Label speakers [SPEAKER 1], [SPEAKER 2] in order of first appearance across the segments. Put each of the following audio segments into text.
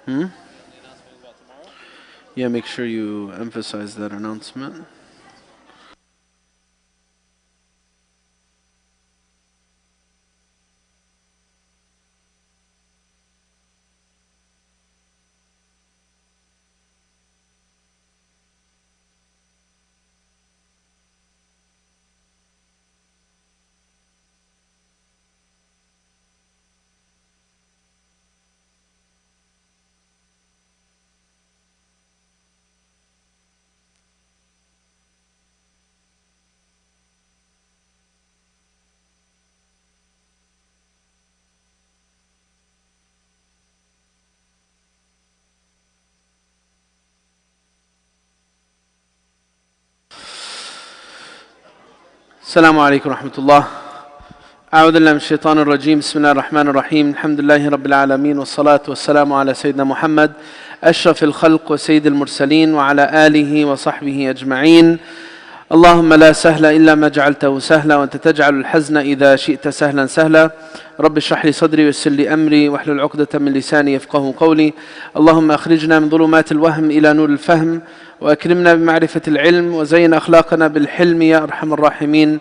[SPEAKER 1] Hmm? Yeah, make sure you emphasize that announcement. السلام عليكم ورحمة الله. أعوذ بالله من الشيطان الرجيم. بسم الله الرحمن الرحيم. الحمد لله رب العالمين، والصلاة والسلام على سيدنا محمد أشرف الخلق وسيد المرسلين وعلى آله وصحبه أجمعين. اللهم لا سهل إلا ما جعلته سهلا، وأنت تجعل الحزن إذا شئت سهلا سهلا. رب اشرح لي صدري ويسر لي أمري واحلل عقدة من لساني يفقه قولي. اللهم أخرجنا من ظلمات الوهم إلى نور الفهم، وأكرمنا بمعرفة العلم، وزين أخلاقنا بالحلم يا أرحم الراحمين.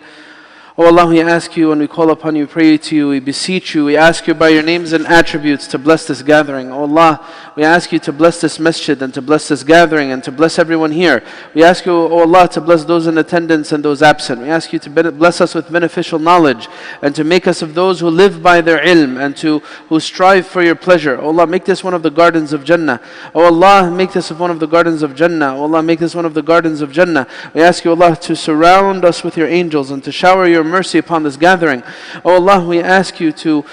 [SPEAKER 1] Oh Allah, we ask you and we call upon you, pray to you, we beseech you, we ask you by your names and attributes to bless this gathering. Oh Allah, we ask you to bless this masjid and to bless this gathering and to bless everyone here. We ask you, oh Allah, to bless those in attendance and those absent. We ask you to bless us with beneficial knowledge and to make us of those who live by their ilm and who strive for your pleasure. Oh Allah, make this one of the gardens of Jannah. Oh Allah, make this one of the gardens of Jannah. Oh Allah, make this one of the gardens of Jannah. We ask you, Allah, to surround us with your angels and to shower your mercy upon this gathering. Oh Allah, we ask you to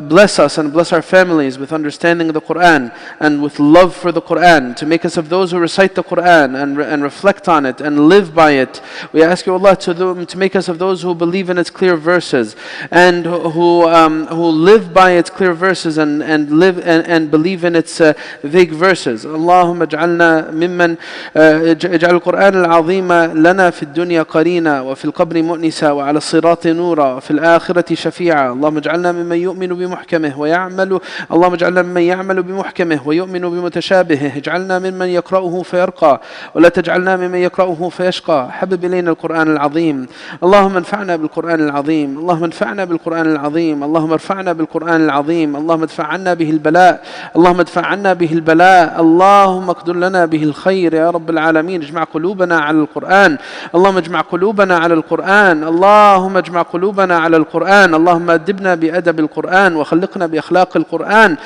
[SPEAKER 1] bless us and bless our families with understanding of the Qur'an and with love for the Qur'an, to make us of those who recite the Qur'an and reflect on it and live by it. We ask you, Allah, to make us of those who believe in its clear verses and who live by its clear verses and live and believe in its vague verses. Allahumma ij'alna mimman ij'al al-Qur'an al-'azima lana fi ad-dunya qarina wa fi al-qabri mu'nisa wa 'ala as-sirat نورا في الآخرة شفيعا. اللهم اجعلنا ممن يؤمن بمحكمه ويعمل اللهم اجعلنا ممن يعمل بمحكمه ويؤمن بمتشابهه. اجعلنا ممن يقرأه فيرقى ولا تجعلنا ممن يقرأه فيشقى. حبب إلينا القرآن العظيم. اللهم انفعنا بالقرآن العظيم. اللهم انفعنا بالقرآن العظيم. اللهم ارفعنا بالقرآن العظيم. اللهم ادفع عنا به البلاء. اللهم ادفع عنا به البلاء. اللهم اقدر لنا به الخير يا رب العالمين. اجمع قلوبنا على القرآن. اللهم اجمع قلوبنا على القرآن. اللهم اجمع قلوبنا على القرآن. اللهم أدبنا بأدب القرآن وخلقنا بأخلاق القرآن.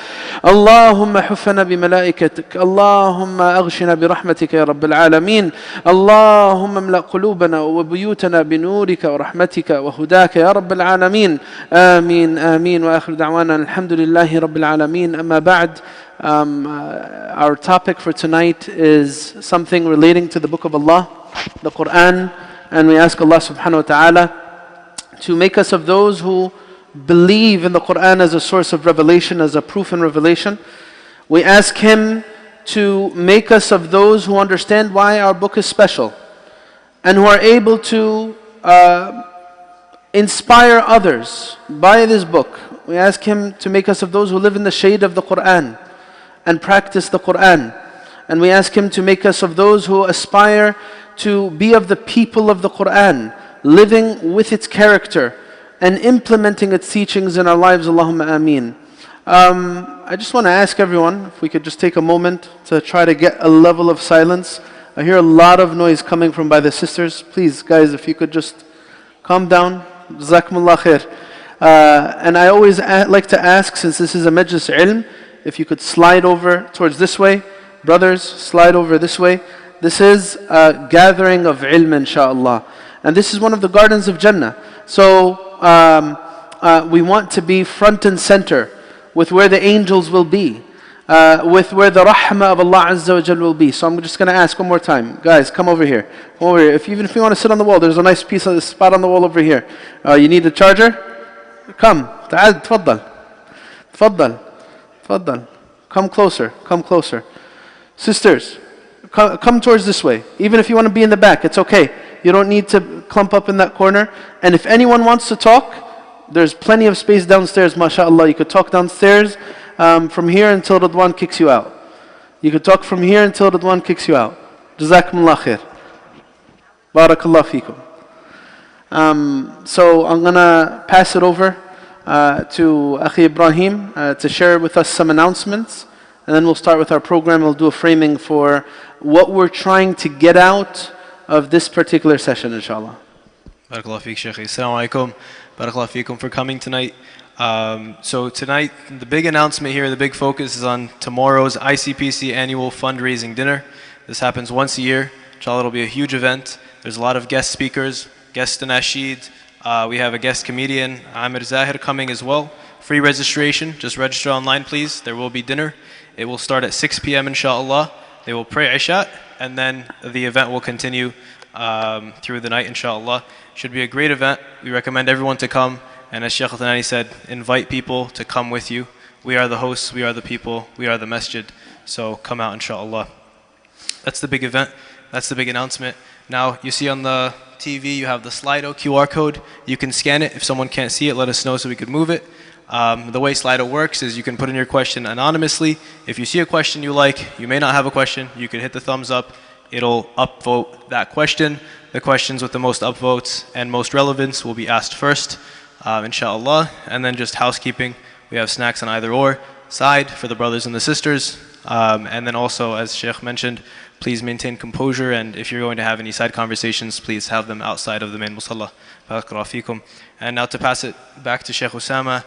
[SPEAKER 1] اللهم حفنا بملائكتك. اللهم أغشنا برحمتك يا رب العالمين. اللهم املأ قلوبنا وبيوتنا بنورك ورحمتك وهداك يا رب العالمين. آمين آمين. وآخر دعوانا الحمد لله رب العالمين. أما بعد. Our topic for tonight is something relating to the book of Allah, the Qur'an, and we ask Allah subhanahu wa ta'ala to make us of those who believe in the Qur'an as a source of revelation, as a proof in revelation. We ask Him to make us of those who understand why our book is special and who are able to inspire others by this book. We ask Him to make us of those who live in the shade of the Qur'an and practice the Qur'an. And we ask Him to make us of those who aspire to be of the people of the Qur'an, living with its character and implementing its teachings in our lives. Allahumma ameen. I just want to ask everyone if we could just take a moment to try to get a level of silence. I hear a lot of noise coming from by the sisters. Please guys, if you could just calm down. Jazakumullah khair. And I always like to ask, since this is a majlis ilm, if you could slide over towards this way. Brothers, slide over this way. This is a gathering of ilm, inshaAllah. And this is one of the gardens of Jannah. So we want to be front and center with where the angels will be, with where the rahmah of Allah Azza wa Jal will be. So I'm just going to ask one more time. Guys, come over here. Come over here. Even if you want to sit on the wall, there's a nice piece of the spot on the wall over here. You need a charger? Come. تعال تفضل. تفضل. تفضل. Come closer. Come closer. Sisters, come towards this way. Even if you want to be in the back, it's okay. You don't need to clump up in that corner. And if anyone wants to talk, there's plenty of space downstairs, mashallah. You could talk downstairs from here until Ridwan kicks you out. You could talk from here until Ridwan kicks you out. Jazakumullah khair. Barakallah feekum. So I'm going to pass it over to Akhi Ibrahim to share with us some announcements. And then we'll start with our program. We'll do a framing for what we're trying to get out of this particular session, inshallah.
[SPEAKER 2] Barakallah feek, Shaykh. Assalamu alaikum. Barakallah feekum for coming tonight. So tonight, the big announcement here, the big focus is on tomorrow's ICPC annual fundraising dinner. This happens once a year. Inshallah, it'll be a huge event. There's a lot of guest speakers, guest Nasheed. We have a guest comedian, Amir Zahir, coming as well. Free registration. Just register online, please. There will be dinner. It will start at 6 p.m. inshallah. They will pray Isha, and then the event will continue through the night, inshallah. Should be a great event. We recommend everyone to come. And as Shaykh Al-Thanani said, invite people to come with you. We are the hosts, we are the people, we are the masjid. So come out, inshallah. That's the big event. That's the big announcement. Now, you see on the TV, you have the Slido QR code. You can scan it. If someone can't see it, let us know so we could move it. The way Slido works is you can put in your question anonymously. If you see a question you like, you may not have a question, you can hit the thumbs up. It'll upvote that question. The questions with the most upvotes and most relevance will be asked first, inshallah. And then just housekeeping. We have snacks on either or side for the brothers and the sisters. And then also, as Shaykh mentioned, please maintain composure, and if you're going to have any side conversations, please have them outside of the main musalla. Barakallahu feekum. And now to pass it back to Shaykh Osamah,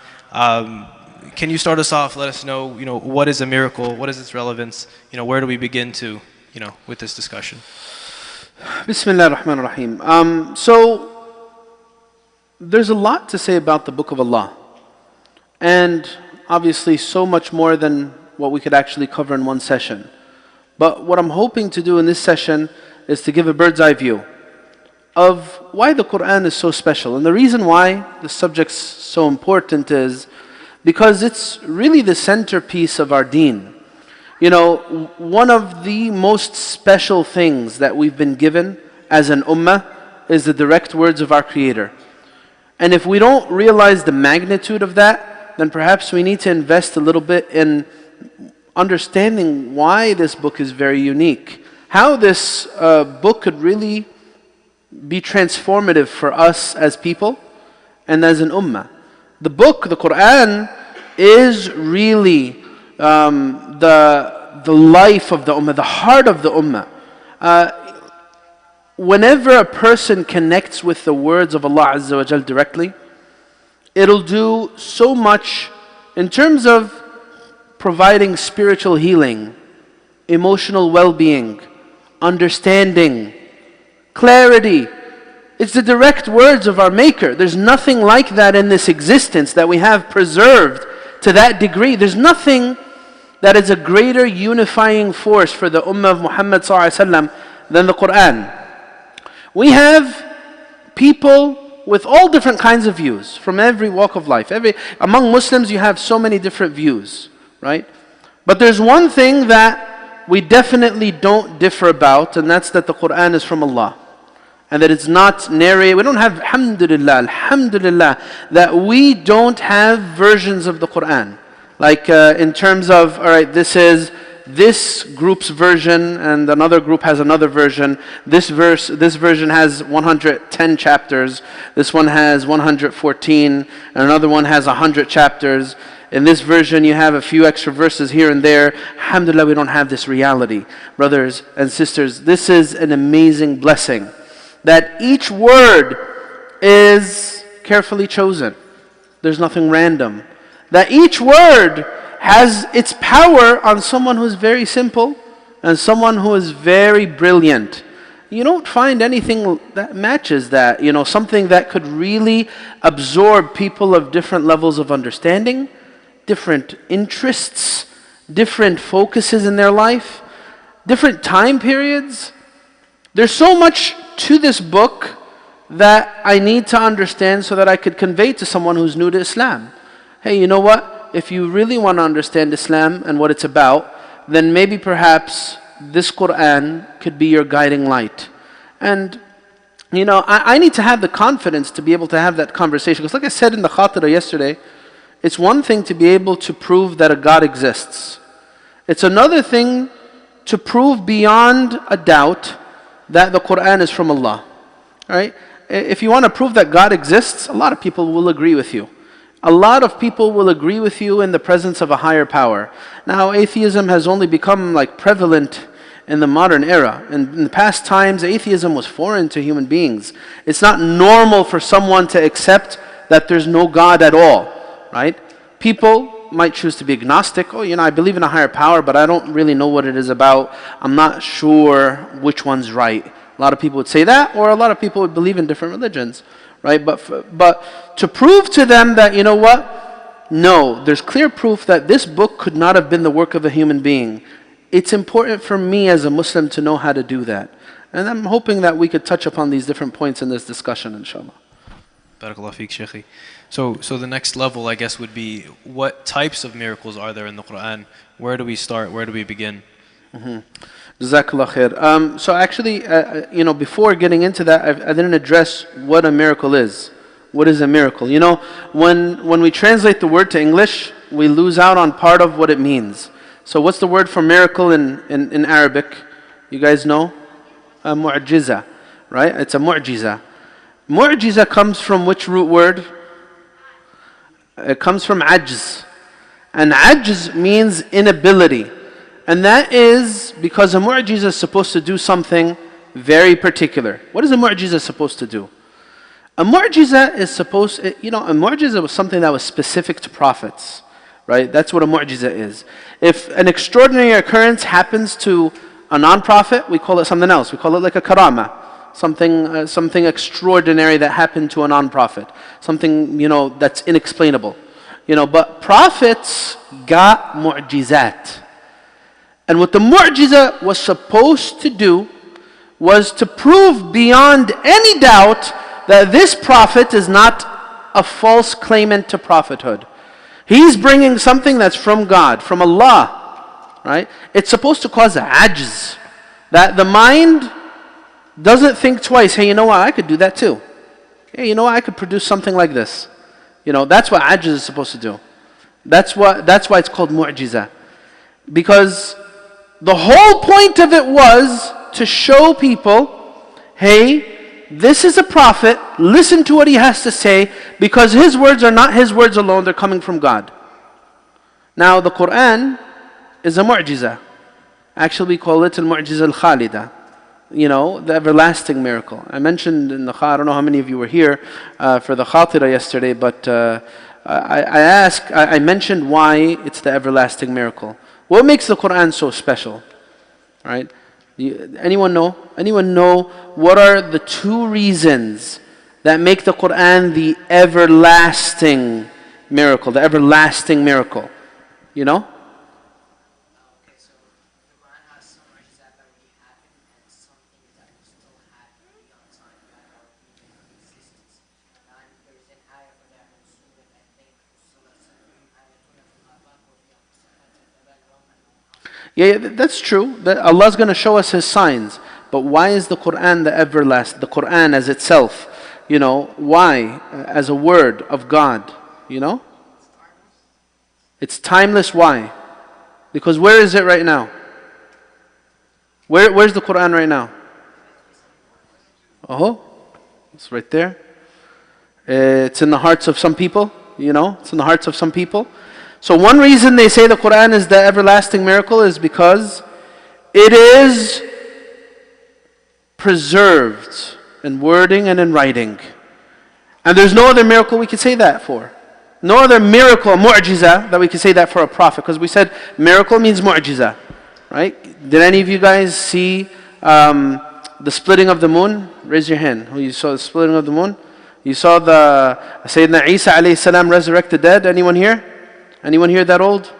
[SPEAKER 2] can you start us off? Let us know, what is a miracle? What is its relevance? Where do we begin to, with this discussion?
[SPEAKER 1] Bismillah ar-Rahman ar-Rahim. So there's a lot to say about the Book of Allah, and obviously so much more than what we could actually cover in one session. But what I'm hoping to do in this session is to give a bird's eye view of why the Qur'an is so special. And the reason why the subject's so important is because it's really the centerpiece of our deen. One of the most special things that we've been given as an ummah is the direct words of our Creator. And if we don't realize the magnitude of that, then perhaps we need to invest a little bit in understanding why this book is very unique. How this book could really be transformative for us as people and as an ummah. The book, the Qur'an, is really the life of the ummah, the heart of the ummah. Whenever a person connects with the words of Allah Azza wa Jal directly, it'll do so much in terms of providing spiritual healing, emotional well-being, understanding, clarity. It's the direct words of our Maker. There's nothing like that in this existence that we have preserved to that degree. There's nothing that is a greater unifying force for the Ummah of Muhammad ﷺ than the Qur'an. We have people with all different kinds of views from every walk of life. Among Muslims you have so many different views, right? But there's one thing that we definitely don't differ about, and that's that the Qur'an is from Allah. And that it's not narrated. We don't have, alhamdulillah, that we don't have versions of the Qur'an. Like in terms of, alright, this is this group's version and another group has another version. This version has 110 chapters. This one has 114 and another one has 100 chapters. In this version you have a few extra verses here and there. Alhamdulillah, we don't have this reality. Brothers and sisters, this is an amazing blessing. That each word is carefully chosen. There's nothing random. That each word has its power on someone who is very simple and someone who is very brilliant. You don't find anything that matches that. Something that could really absorb people of different levels of understanding, different interests, different focuses in their life, different time periods. There's so much to this book that I need to understand so that I could convey to someone who's new to Islam. Hey, you know what? If you really want to understand Islam and what it's about, then maybe perhaps this Qur'an could be your guiding light. And I need to have the confidence to be able to have that conversation. Because like I said in the Khatira yesterday, it's one thing to be able to prove that a God exists. It's another thing to prove beyond a doubt that the Qur'an is from Allah. Alright? If you want to prove that God exists, a lot of people will agree with you. A lot of people will agree with you in the presence of a higher power. Now, atheism has only become prevalent in the modern era. In the past times, atheism was foreign to human beings. It's not normal for someone to accept that there's no God at all, right? People might choose to be agnostic. Oh, I believe in a higher power, but I don't really know what it is about. I'm not sure which one's right. A lot of people would say that, or a lot of people would believe in different religions. Right? But to prove to them that, no, there's clear proof that this book could not have been the work of a human being. It's important for me as a Muslim to know how to do that. And I'm hoping that we could touch upon these different points in this discussion, inshallah.
[SPEAKER 2] Barakallah feek, Shaykhi. So the next level, I guess, would be what types of miracles are there in the Qur'an? Where do we start? Where do we begin?
[SPEAKER 1] Jazakallah khair. So actually, before getting into that, I didn't address what a miracle is. What is a miracle? When we translate the word to English, we lose out on part of what it means. So what's the word for miracle in Arabic? You guys know? A mu'jiza, right? It's a mu'jiza. Mu'jiza comes from which root word? It comes from ajz. And ajz means inability. And that is because a mu'jiza is supposed to do something very particular. What is a mu'jiza supposed to do? A mu'jiza is a mu'jiza was something that was specific to prophets, right? That's what a mu'jiza is. If an extraordinary occurrence happens to a non-prophet, we call it something else. We call it like a karama, something extraordinary that happened to a non-prophet, something that's inexplainable. But prophets got mu'jizat. And what the mu'jiza was supposed to do was to prove beyond any doubt that this prophet is not a false claimant to prophethood. He's bringing something that's from God, from Allah, right? It's supposed to cause ajz, that the mind doesn't think twice. Hey, I could do that too. Hey, I could produce something like this. That's what ajz is supposed to do. That's why it's called mu'jiza. Because the whole point of it was to show people, hey, this is a prophet, listen to what he has to say, because his words are not his words alone, they're coming from God. Now the Qur'an is a mu'jiza. Actually we call it al-mu'jiza al-khalida. The everlasting miracle. I mentioned in the I don't know how many of you were here for the khatira yesterday, but I mentioned why it's the everlasting miracle. What makes the Qur'an so special? Right? Anyone know? Anyone know what are the two reasons that make the Qur'an the everlasting miracle? The everlasting miracle. You know?
[SPEAKER 3] Okay, so the Quran has some mu'jizat that already happened and some things that will still happen beyond time that are even in existence. And there's an ayah for that in Surah, I think,
[SPEAKER 1] Yeah, that's true. That Allah's going to show us His signs. But why is the Qur'an the everlasting? The Qur'an as itself, why? As a word of God, It's timeless, why? Because where is it right now? Where's the Qur'an right now? Oh, it's right there. It's in the hearts of some people, It's in the hearts of some people. So one reason they say the Qur'an is the everlasting miracle is because it is preserved in wording and in writing. And there's no other miracle we could say that for. No other miracle, mu'jiza, that we could say that for a prophet. Because we said miracle means mu'jiza. Right? Did any of you guys see the splitting of the moon? Raise your hand. Who you saw the splitting of the moon? You saw the Sayyidina Isa alayhi salam resurrect the dead? Anyone here? Anyone here that old?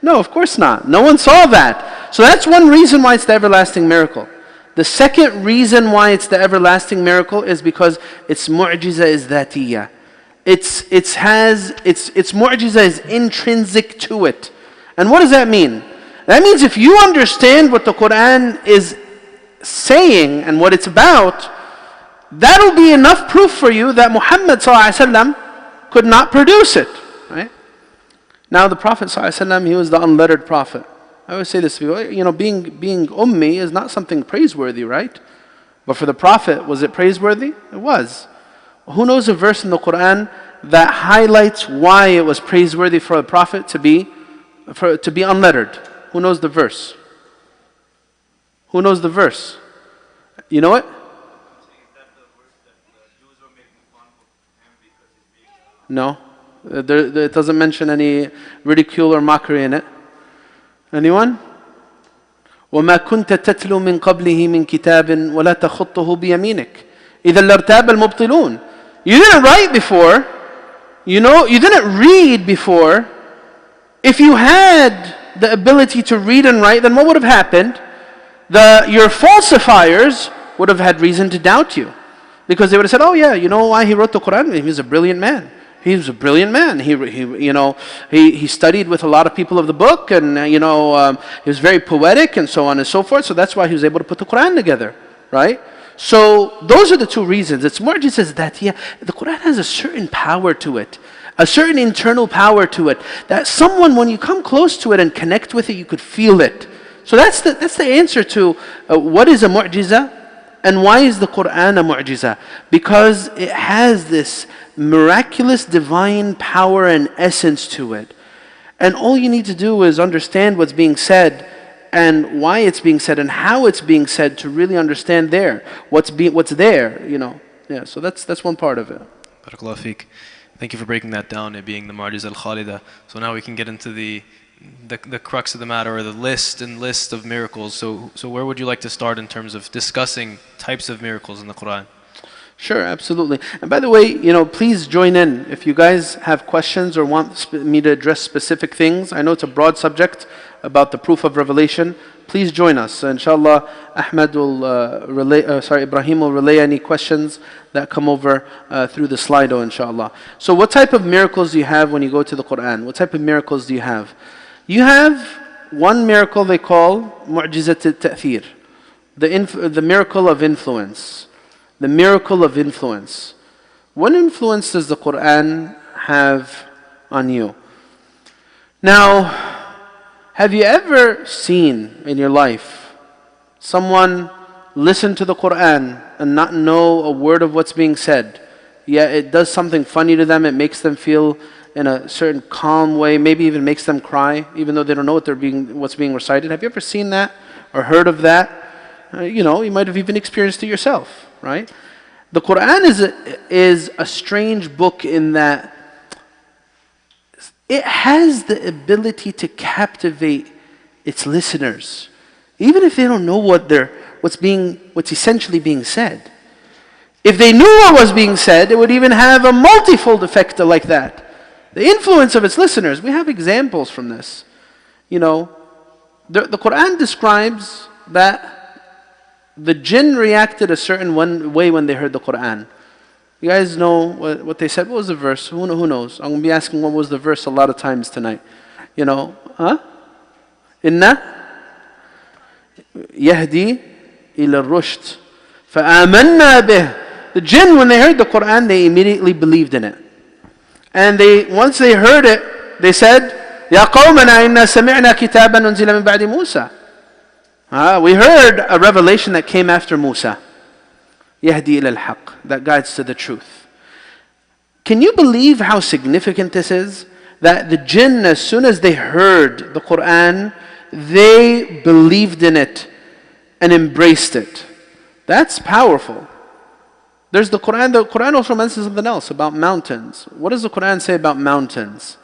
[SPEAKER 1] No, of course not. No one saw that. So that's one reason why it's the everlasting miracle. The second reason why it's the everlasting miracle is because its mu'jiza is dhatiyya. Its mu'jiza is intrinsic to it. And what does that mean? That means if you understand what the Qur'an is saying and what it's about, that'll be enough proof for you that Muhammad ﷺ could not produce it. Right? Now the Prophet ﷺ, he was the unlettered Prophet. I always say this to people, being ummi is not something praiseworthy, right? But for the Prophet, was it praiseworthy? It was. Who knows a verse in the Quran that highlights why it was praiseworthy for the Prophet to be unlettered? Who knows the verse? Who knows the verse? You know it? No. It doesn't mention any ridicule or mockery in it. Anyone? وَمَا كُنْتَ تَتْلُو مِنْ قَبْلِهِ مِنْ كِتَابٍ وَلَا تَخُطُّهُ بِيَمِينِكَ إِذَا لَارْتَابَ الْمُبْطِلُونَ. You didn't write before. You didn't read before. If you had the ability to read and write, then what would have happened? Your falsifiers would have had reason to doubt you. Because they would have said, oh yeah, you know why he wrote the Quran? He was a brilliant man. He was a brilliant man. He studied with a lot of people of the book, and he was very poetic and so on and so forth. So that's why he was able to put the Quran together, right? So those are the two reasons. It's more just as that, the Quran has a certain power to it, a certain internal power to it, that someone, when you come close to it and connect with it, you could feel it. So that's the answer to what is a mu'jiza and why is the Quran a mu'jiza? Because it has this miraculous divine power and essence to it. And all you need to do is understand what's being said and why it's being said and how it's being said to really understand what's there, Yeah, so that's one part of it.
[SPEAKER 2] Barakallahu feek. Thank you for breaking that down, it being the Mu'jiza al-Khalida. So now we can get into the crux of the matter, or the list of miracles. So where would you like to start in terms of discussing types of miracles in the Quran?
[SPEAKER 1] Sure, absolutely. And by the way, please join in. If you guys have questions or want me to address specific things, I know it's a broad subject about the proof of revelation. Please join us. Inshallah, Ibrahim will relay any questions that come over through the Slido, inshallah. So what type of miracles do you have when you go to the Quran? What type of miracles do you have? You have one miracle they call Mu'jizat al-Ta'thir, the miracle of influence. The miracle of influence. What influence does the Quran have on you? Now, have you ever seen in your life someone listen to the Quran and not know a word of what's being said? Yet it does something funny to them, it makes them feel in a certain calm way, maybe even makes them cry, even though they don't know what's being recited. Have you ever seen that or heard of that? You might have even experienced it yourself, right? The Quran is a strange book in that it has the ability to captivate its listeners, even if they don't know what's essentially being said. If they knew what was being said, it would even have a multifold effect like that. The influence of its listeners. We have examples from this. The Quran describes that the jinn reacted a certain way when they heard the Quran. You guys know what they said? What was the verse? Who knows? I'm going to be asking what was the verse a lot of times tonight. Inna yahdi ila rushd fa'amanna bih. The jinn, when they heard the Quran, they immediately believed in it. And once they heard it, they said, Ya qawmana inna sami'na kitaban unzila min ba'di Musa. We heard a revelation that came after Musa. Yahdi ila al-haq, that guides to the truth. Can you believe how significant this is? That the jinn, as soon as they heard the Quran, they believed in it and embraced it. That's powerful. There's the Quran. The Quran also mentions something else about mountains. What does the Quran say about mountains?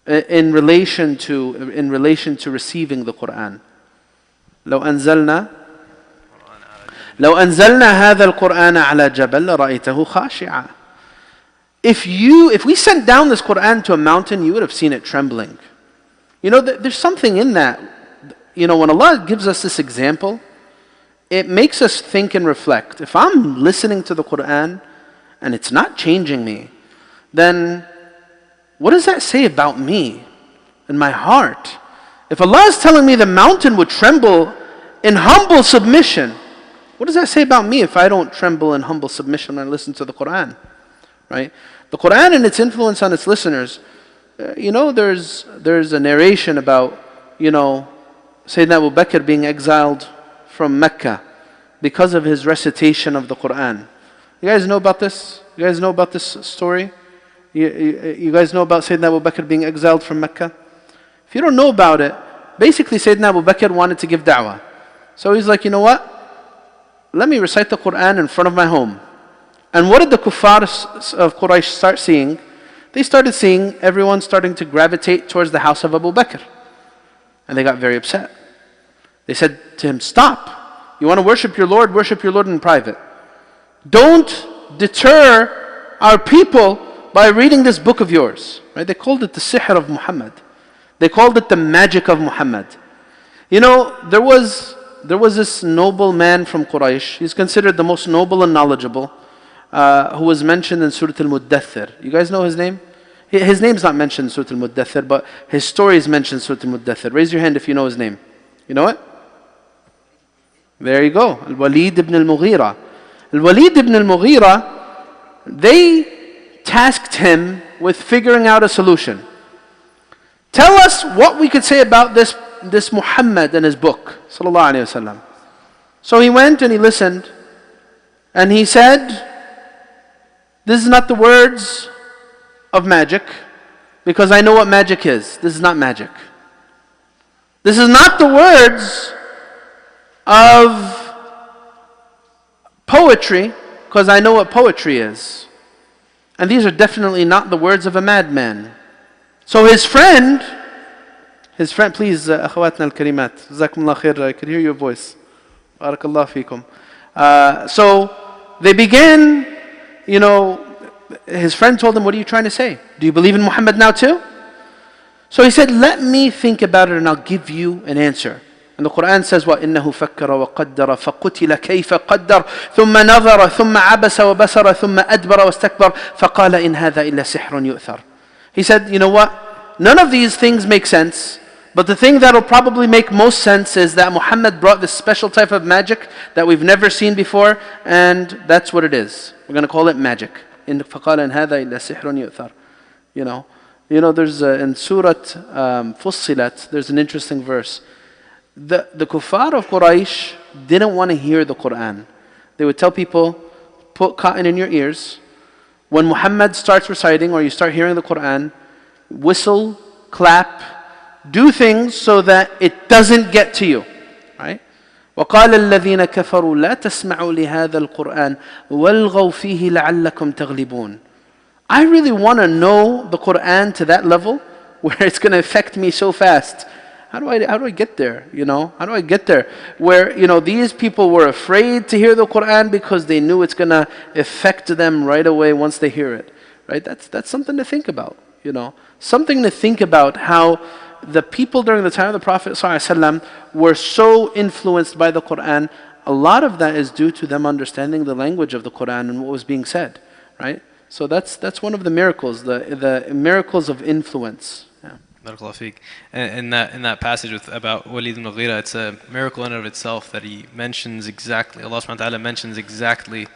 [SPEAKER 1] In relation to receiving the Quran. لو أنزلنا هذا القرآن على جبل لرأيته خاشعا. If we sent down this Quran to a mountain, you would have seen it trembling. There's something in that. When Allah gives us this example, it makes us think and reflect. If I'm listening to the Quran and it's not changing me, then what does that say about me and my heart? If Allah is telling me the mountain would tremble in humble submission, what does that say about me if I don't tremble in humble submission when I listen to the Quran? Right? The Quran and its influence on its listeners, there's a narration about Sayyidina Abu Bakr being exiled from Mecca because of his recitation of the Qur'an. You guys know about this? You guys know about this story? You guys know about Sayyidina Abu Bakr being exiled from Mecca? If you don't know about it, basically Sayyidina Abu Bakr wanted to give da'wah. So he's like, you know what? Let me recite the Qur'an in front of my home. And what did the kuffar of Quraysh start seeing? They started seeing everyone starting to gravitate towards the house of Abu Bakr. And they got very upset. They said to him, stop. You want to worship your Lord in private. Don't deter our people by reading this book of yours. Right? They called it the sihr of Muhammad. They called it the magic of Muhammad. There was this noble man from Quraysh. He's considered the most noble and knowledgeable, who was mentioned in Surah Al-Muddathir. You guys know his name? His name's not mentioned in Surah Al-Muddathir, but his story is mentioned in Surah Al-Muddathir. Raise your hand if you know his name. You know it? There you go. Al-Walid ibn al-Mughira. Al-Walid ibn al-Mughira, they tasked him with figuring out a solution. Tell us what we could say about this Muhammad and his book, sallallahu alaihi wasallam. So he went and he listened, and he said, this is not the words of magic, because I know what magic is. This is not magic. This is not the words of poetry, because I know what poetry is. And these are definitely not the words of a madman. So his friend, please, akhawatna al-karimat, jazakumullah khair, I could hear your voice. Barakallah feekum. So they began, his friend told him, what are you trying to say? Do you believe in Muhammad now too? So he said, let me think about it and I'll give you an answer. And the Qur'an says, وَإِنَّهُ فَكَّرَ وَقَدَّرَ فَقُتِلَ كَيْفَ قَدَّرَ ثُمَّ نَظَرَ ثُمَّ عَبَسَ وَبَسَرَ ثُمَّ أَدْبَرَ وَاسْتَكْبَرَ فَقَالَ إِنْ هَذَا إِلَّا سِحْرٌ يُؤْثَرٌ. He said, you know what? None of these things make sense, but the thing that will probably make most sense is that Muhammad brought this special type of magic that we've never seen before, and that's what it is. We're going to call it magic. فَقَالَ إِنْ هَذَا إِلَّا سِحْرٌ يُؤْثَرٌ. There's in Surah Fussilat, there's an interesting verse. The kuffar of Quraysh didn't want to hear the Qur'an. They would tell people, put cotton in your ears. When Muhammad starts reciting or you start hearing the Qur'an, whistle, clap, do things so that it doesn't get to you. Right? وَقَالَ الَّذِينَ كَفَرُوا لَا تَسْمَعُوا لِهَذَا الْقُرْآنِ وَالْغَوْا فِيهِ لَعَلَّكُمْ تَغْلِبُونَ. I really want to know the Qur'an to that level where it's going to affect me so fast. How do I get there? How do I get there? Where, these people were afraid to hear the Qur'an because they knew it's going to affect them right away once they hear it. Right? That's something to think about. Something to think about how the people during the time of the Prophet ﷺ were so influenced by the Qur'an. A lot of that is due to them understanding the language of the Qur'an and what was being said. Right? So that's one of the miracles, the miracles of influence.
[SPEAKER 2] Barakallahu feek. In that passage about Walid ibn Mughira, it's a miracle in and of itself that he mentions exactly, Allah subhanahu wa ta'ala mentions exactly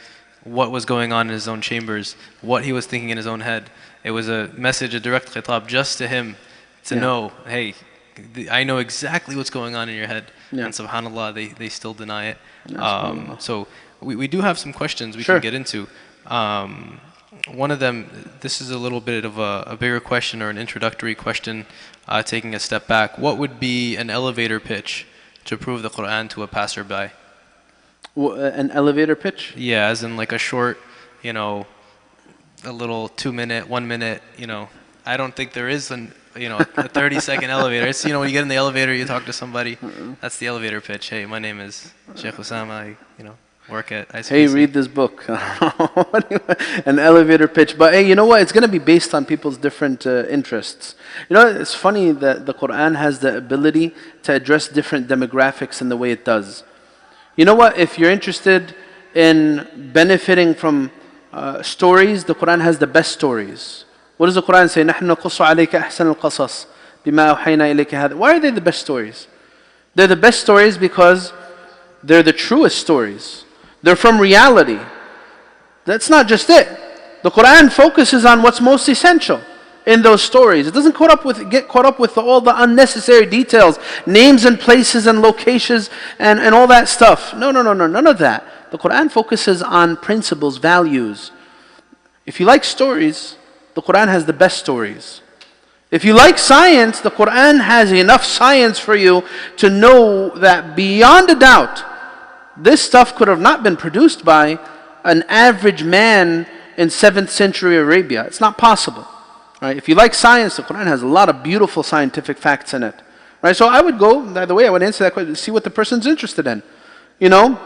[SPEAKER 2] what was going on in his own chambers, what he was thinking in his own head. It was a message, a direct khitab just to him to know, hey, I know exactly what's going on in your head. Yeah. And subhanAllah, they still deny it. So we do have some questions we can get into. One of them, this is a little bit of a bigger question or an introductory question, taking a step back. What would be an elevator pitch to prove the Qur'an to a passerby?
[SPEAKER 1] An elevator pitch?
[SPEAKER 2] Yeah, as in like a short, a little 2 minute, 1 minute, I don't think there is a 30-second elevator. It's, when you get in the elevator, you talk to somebody. That's the elevator pitch. Hey, my name is Shaykh Osamah, work at ICPC.
[SPEAKER 1] Hey, read this book. An elevator pitch. But hey, you know what? It's going to be based on people's different interests. It's funny that the Qur'an has the ability to address different demographics in the way it does. You know what? If you're interested in benefiting from stories, the Qur'an has the best stories. What does the Qur'an say? نَحْنُ نَقُصُّ عَلَيْكَ أَحْسَنَ الْقَصَصِ بِمَا أَوْحَيْنَا إِلَيْكَ هَذَا. Why are they the best stories? They're the best stories because they're the truest stories. They're from reality. That's not just it. The Qur'an focuses on what's most essential. in those stories. It doesn't get caught up with all the unnecessary details, names and places and locations and all that stuff. No, none of that. The Qur'an focuses on principles, values. If you like stories, the Qur'an has the best stories. If you like science, the Qur'an has enough science for you to know that beyond a doubt, this stuff could have not been produced by an average man in 7th century Arabia. It's not possible. Right? If you like science, the Qur'an has a lot of beautiful scientific facts in it. Right? So I would go, by the way, I would answer that question, see what the person's interested in. You know,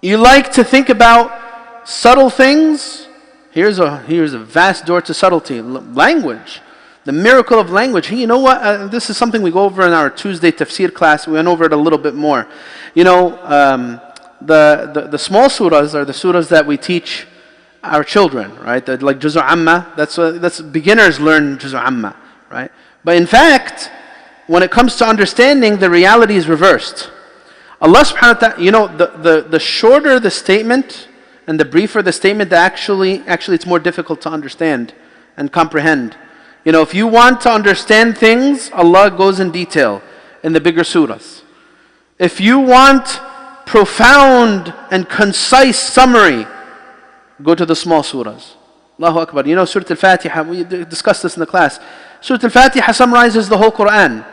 [SPEAKER 1] you like to think about subtle things? Here's a vast door to subtlety. Language. The miracle of language. You know what? This is something we go over in our Tuesday tafsir class. We went over it a little bit more. You know, the small surahs are the surahs that we teach our children, right? Like Juz'u Amma. That's beginners learn Juz'u Amma, right? But in fact, when it comes to understanding, the reality is reversed. Allah subhanahu wa ta'ala, you know, the shorter the statement and the briefer the statement, actually it's more difficult to understand and comprehend. You know, if you want to understand things, Allah goes in detail in the bigger surahs. If you want profound and concise summary, go to the small surahs. Allahu Akbar. You know, Surah Al-Fatiha, we discussed this in the class. Surah Al-Fatiha summarizes the whole Qur'an.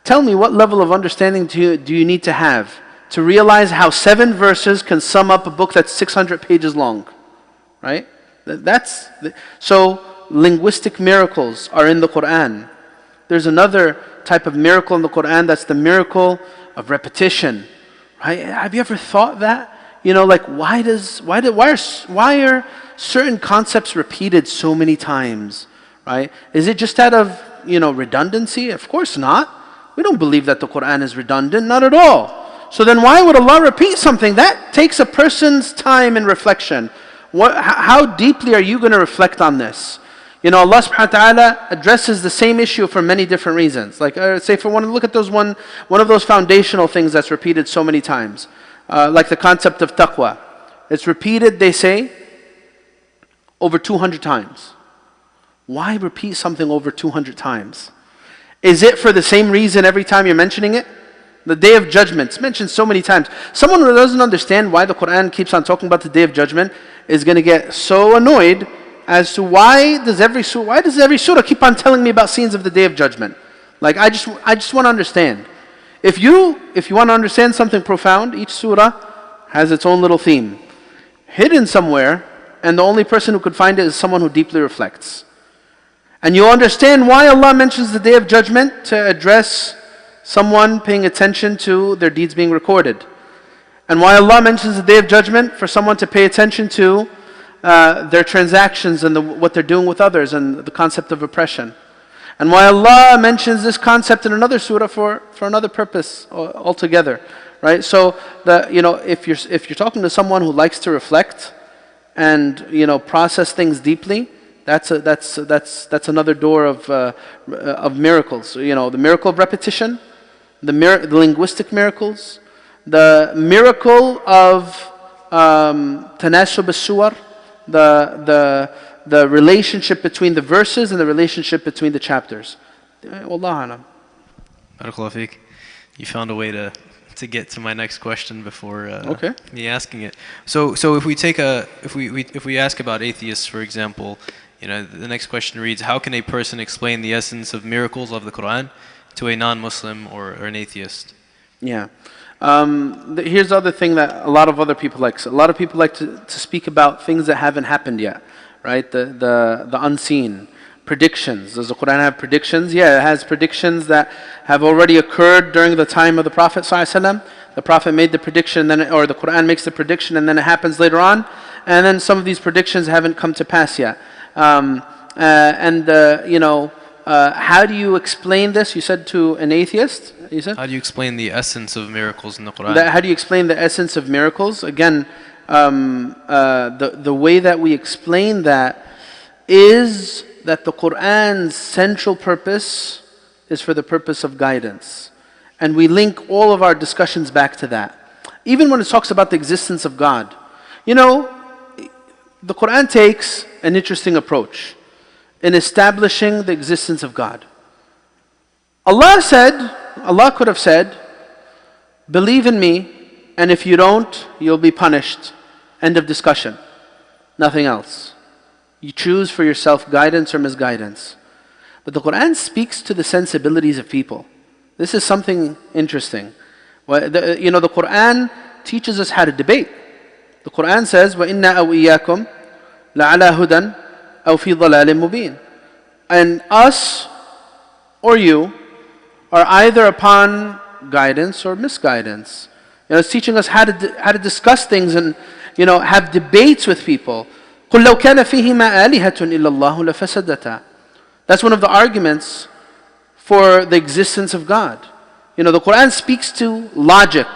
[SPEAKER 1] Tell me, what level of understanding do you need to have to realize how 7 verses can sum up a book that's 600 pages long? Right? So linguistic miracles are in the Qur'an. There's another type of miracle in the Qur'an, that's the miracle of repetition. Right? Have you ever thought that? You know, like why are certain concepts repeated so many times? Right? Is it just out of, you know, redundancy? Of course not. We don't believe that the Qur'an is redundant, not at all. So then why would Allah repeat something? That takes a person's time and reflection. How deeply are you going to reflect on this? You know, Allah subhanahu wa ta'ala addresses the same issue for many different reasons. Like, say for look at those one of those foundational things that's repeated so many times. Like the concept of taqwa. It's repeated, they say, over 200 times. Why repeat something over 200 times? Is it for the same reason every time you're mentioning it? The Day of Judgment, it's mentioned so many times. Someone who doesn't understand why the Qur'an keeps on talking about the Day of Judgment is going to get so annoyed as to why does every surah keep on telling me about scenes of the Day of Judgment? Like, I just want to understand. If you want to understand something profound, each surah has its own little theme, hidden somewhere, and the only person who could find it is someone who deeply reflects. And you'll understand why Allah mentions the Day of Judgment, to address someone paying attention to their deeds being recorded. And why Allah mentions the Day of Judgment, for someone to pay attention to their transactions and what they're doing with others, and the concept of oppression. And why Allah mentions this concept in another surah for another purpose altogether, right? So if you're talking to someone who likes to reflect and process things deeply, that's another door of miracles. The miracle of repetition, the linguistic miracles, the miracle of tanasub as-suwar, the relationship between the verses and the relationship between the chapters. Wallahu alam.
[SPEAKER 2] Barakallahu feek. You found a way to get to my next question before me asking it. So if we ask about atheists, for example, the next question reads: how can a person explain the essence of miracles of the Qur'an to a non-Muslim or an atheist?
[SPEAKER 1] Yeah. Here's the other thing that a lot of other people like. So a lot of people like to speak about things that haven't happened yet, right? The unseen. Predictions. Does the Qur'an have predictions? Yeah, it has predictions that have already occurred during the time of the Prophet ﷺ. The Prophet made the prediction, or the Qur'an makes the prediction, and then it happens later on. And then some of these predictions haven't come to pass yet. How do you explain this? You said to an atheist? You said?
[SPEAKER 2] How do you explain the essence of miracles in the Qur'an?
[SPEAKER 1] How do you explain the essence of miracles? Again, the way that we explain that is that the Qur'an's central purpose is for the purpose of guidance. And we link all of our discussions back to that. Even when it talks about the existence of God. The Qur'an takes an interesting approach. in establishing the existence of God. Allah could have said, believe in me, and if you don't, you'll be punished. End of discussion. Nothing else. You choose for yourself guidance or misguidance. But the Qur'an speaks to the sensibilities of people. This is something interesting. The Qur'an teaches us how to debate. The Qur'an says, وَإِنَّا أَوْ إِيَّاكُمْ لَعَلَى هُدًى أَوْ فِي ضَلَالٍ مُبِينٍ. And us or you are either upon guidance or misguidance. It's teaching us how to discuss things and have debates with people. قُلْ لَوْ كَانَ فِيهِمَا آلِهَةٌ إِلَّا اللَّهُ لَفَسَدَتَا. That's one of the arguments for the existence of God. The Qur'an speaks to logic,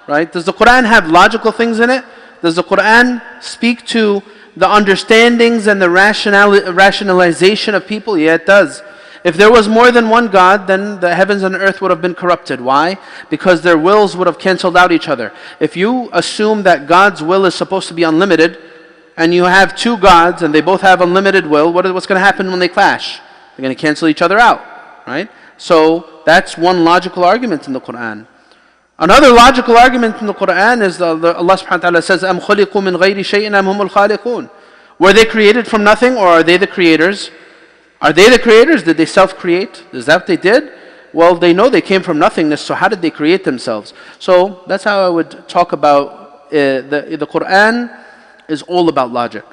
[SPEAKER 1] right? Does the Qur'an have logical things in it? Does the Qur'an speak to the understandings and the rationalization of people? Yeah, it does. If there was more than one God, then the heavens and earth would have been corrupted. Why? Because their wills would have canceled out each other. If you assume that God's will is supposed to be unlimited, and you have two gods and they both have unlimited will, what's going to happen when they clash? They're going to cancel each other out, right? So that's one logical argument in the Qur'an. Another logical argument in the Qur'an is Allah subhanahu wa ta'ala says, أَمْ خُلِقُوا مِنْ غَيْرِ شَيْءٍ أَمْ هُمُ الْخَالِقُونَ. Were they created from nothing, or are they the creators? Are they the creators? Did they self-create? Is that what they did? Well, they know they came from nothingness, so how did they create themselves? So that's how I would talk about the Qur'an is all about logic.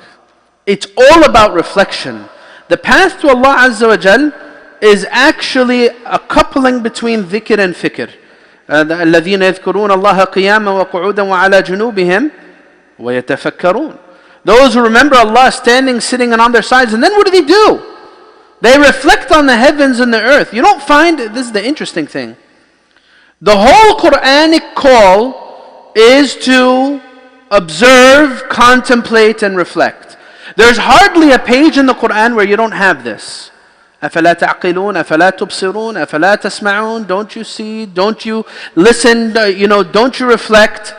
[SPEAKER 1] It's all about reflection. The path to Allah Azza wa Jal is actually a coupling between dhikr and fikr. الَّذِينَ يَذْكُرُونَ اللَّهَ قِيَامًا وَقُعُودًا وَعَلَى جُنُوبِهِمْ وَيَتَفَكَّرُونَ. Those who remember Allah standing, sitting, and on their sides, and then what do? They reflect on the heavens and the earth. You don't find, this is the interesting thing, the whole Qur'anic call is to observe, contemplate, and reflect. There's hardly a page in the Qur'an where you don't have this. أَفَلَا تَعْقِلُونَ أَفَلَا تُبْصِرُونَ أَفَلَا تَسْمَعُونَ. Don't you see? Don't you listen? Don't you reflect?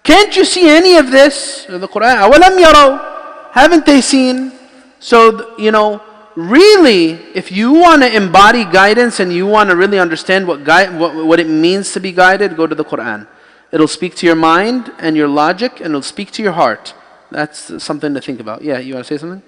[SPEAKER 1] Can't you see any of this in the Qur'an? أَوَلَمْ يَرَوْا. Haven't they seen? So, really, if you want to embody guidance and you want to really understand what it means to be guided, go to the Qur'an. It'll speak to your mind and your logic, and it'll speak to your heart. That's something to think about. Yeah, you want to say something?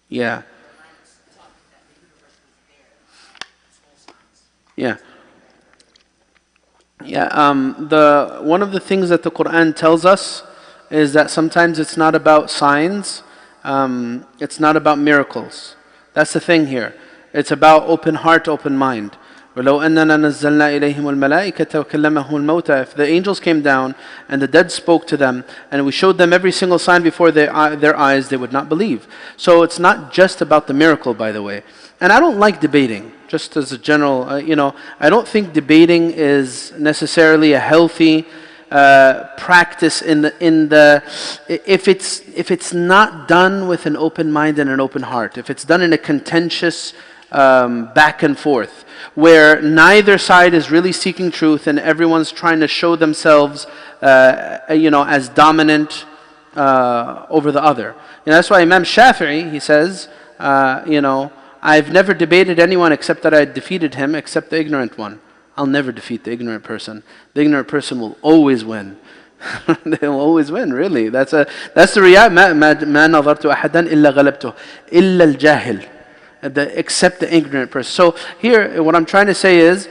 [SPEAKER 1] Yeah. Yeah. Yeah. One of the things that the Qur'an tells us is that sometimes it's not about signs, it's not about miracles. That's the thing here. It's about open heart, open mind. وَلَوْ أَنَّنَا نَزَّلْنَا إِلَيْهِمُ الْمَلَائِكَةَ وَكَلَّمَهُمُ الْمَوْتَى. If the angels came down and the dead spoke to them, and we showed them every single sign before their eyes, they would not believe. So it's not just about the miracle, by the way. And I don't like debating, just as a general, I don't think debating is necessarily a healthy practice if it's not done with an open mind and an open heart. If it's done in a contentious back and forth, where neither side is really seeking truth and everyone's trying to show themselves as dominant over the other. That's why Imam Shafi'i, he says, I've never debated anyone except that I defeated him, except the ignorant one. I'll never defeat the ignorant person. The ignorant person will always win. They'll always win, really. That's the reality. ما نظرت أحدا إلا غلبته إلا الجاهل. Except the ignorant person. So here, what I'm trying to say is,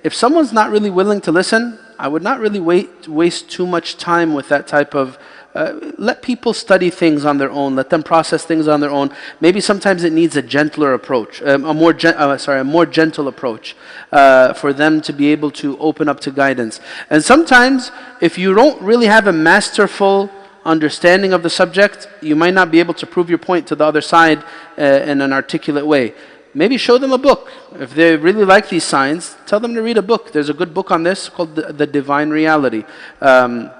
[SPEAKER 1] if someone's not really willing to listen, I would not really waste too much time with that type of, let people study things on their own, let them process things on their own. Maybe sometimes it needs a gentler approach, a more gentle approach for them to be able to open up to guidance. And sometimes, if you don't really have a masterful understanding of the subject, you might not be able to prove your point to the other side in an articulate way. maybe show them a book. If they really like these signs, tell them to read a book. There's a good book on this called The Divine Reality. And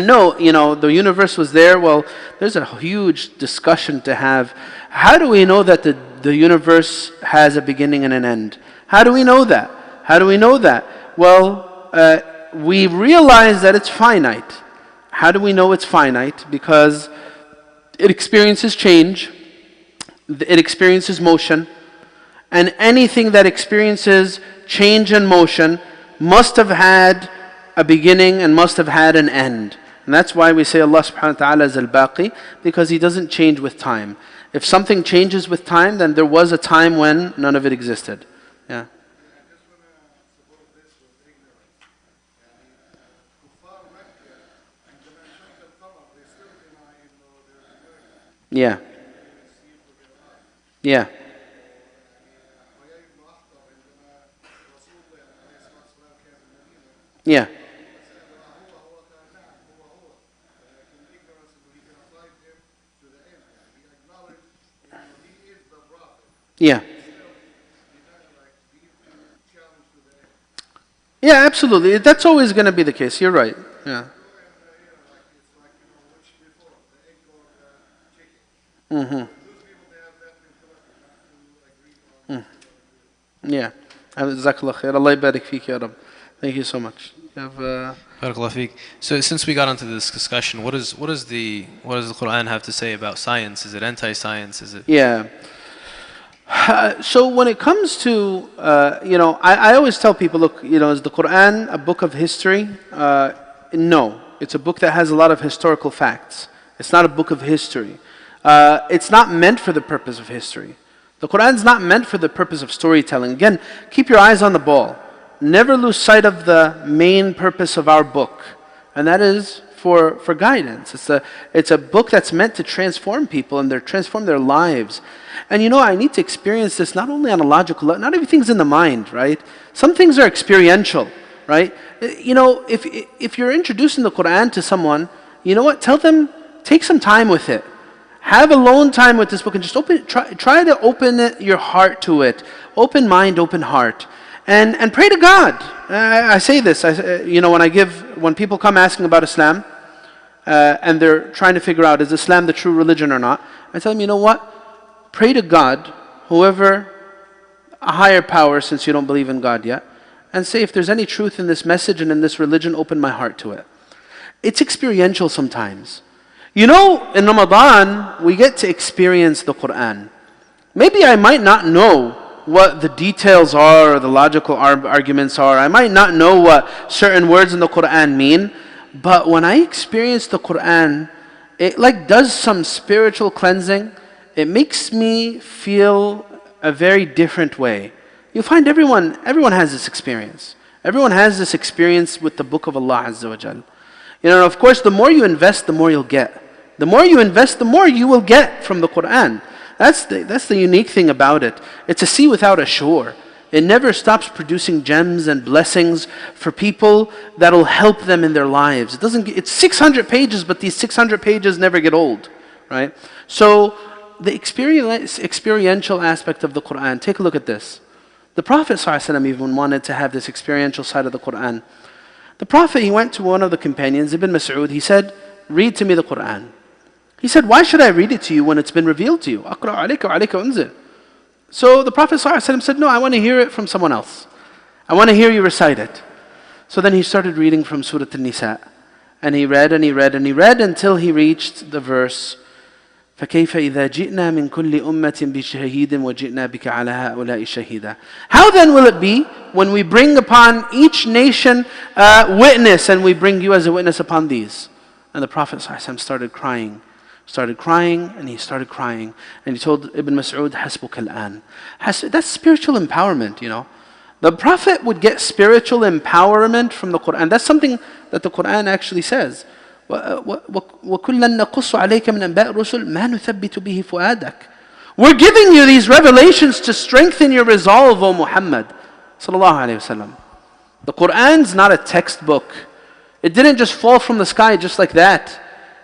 [SPEAKER 1] no, the universe was there. Well, there's a huge discussion to have. How do we know that the universe has a beginning and an end? How do we know that? How do we know that? Well, we realize that it's finite. How do we know it's finite? Because it experiences change, it experiences motion, and anything that experiences change and motion must have had a beginning and must have had an end. And that's why we say Allah subhanahu wa ta'ala is al-Baqi, because He doesn't change with time. If something changes with time, then there was a time when none of it existed. Yeah. Yeah. Yeah. Yeah. Yeah. Yeah, absolutely. That's always going to be the case. You're right. Yeah. Mm-hmm. Yeah. Jazakallah khair. Allah yabarik feek ya Rab. Thank you so much. You have,
[SPEAKER 2] Barakallah feek. So since we got onto this discussion, what does the Quran have to say about science? Is it anti-science? Is it?
[SPEAKER 1] Yeah. So when it comes to, I always tell people, look, is the Quran a book of history? No. It's a book that has a lot of historical facts. It's not a book of history. It's not meant for the purpose of history. The Quran is not meant for the purpose of storytelling. Again, keep your eyes on the ball. Never lose sight of the main purpose of our book. And that is for guidance. It's a book that's meant to transform people and transform their lives. And I need to experience this not only on a logical level, not everything's in the mind, right? Some things are experiential, right? If you're introducing the Quran to someone, you know what? Tell them, take some time with it. Have alone time with this book and just try to open your heart to it. Open mind, open heart. And pray to God. I say this, when people come asking about Islam, and they're trying to figure out, is Islam the true religion or not? I tell them, you know what? Pray to God, whoever, a higher power, since you don't believe in God yet, and say, if there's any truth in this message and in this religion, open my heart to it. It's experiential sometimes. In Ramadan, we get to experience the Quran. Maybe I might not know what the details are or the logical arguments are. I might not know what certain words in the Quran mean. But when I experience the Quran, it does some spiritual cleansing. It makes me feel a very different way. You'll find everyone has this experience. Everyone has this experience with the book of Allah Azza wa Jal. Of course, the more you invest, the more you'll get. The more you invest, the more you will get from the Quran. That's the unique thing about it. It's a sea without a shore. It never stops producing gems and blessings for people that'll help them in their lives. It's 600 pages, but these 600 pages never get old, right? So the experiential aspect of the Quran, take a look at this. The Prophet ﷺ even wanted to have this experiential side of the Quran. The Prophet, he went to one of the companions, Ibn Mas'ud, he said, read to me the Quran. He said, why should I read it to you when it's been revealed to you? أَقْرَأُ عَلَيْكَ وَعَلَيْكَ أُنزِلْ. So the Prophet ﷺ said, no, I want to hear it from someone else. I want to hear you recite it. So then he started reading from Surah An-Nisa. And he read and he read and he read until he reached the verse, فَكَيْفَ إِذَا جِئْنَا مِنْ كُلِّ أُمَّةٍ بِشَهِيدٍ وَجِئْنَا بِكَ عَلَى هَؤُلَاءِ شَهِيدًا. How then will it be when we bring upon each nation witness and we bring you as a witness upon these? And the Prophet ﷺ started crying and he started crying. And he told Ibn Mas'ud, حَسْبُكَ الْآنِ. That's spiritual empowerment, The Prophet would get spiritual empowerment from the Quran. That's something that the Quran actually says. وَكُلًّا نَقُصُّ عَلَيْكَ مِنْ أَنْبَاءِ الرُّسُلِ مَا نُثَبِّتُ بِهِ فُؤَادَكَ. We're giving you these revelations to strengthen your resolve, O Muhammad sallallahu alaihi wasallam. The Quran's not a textbook. It didn't just fall from the sky just like that.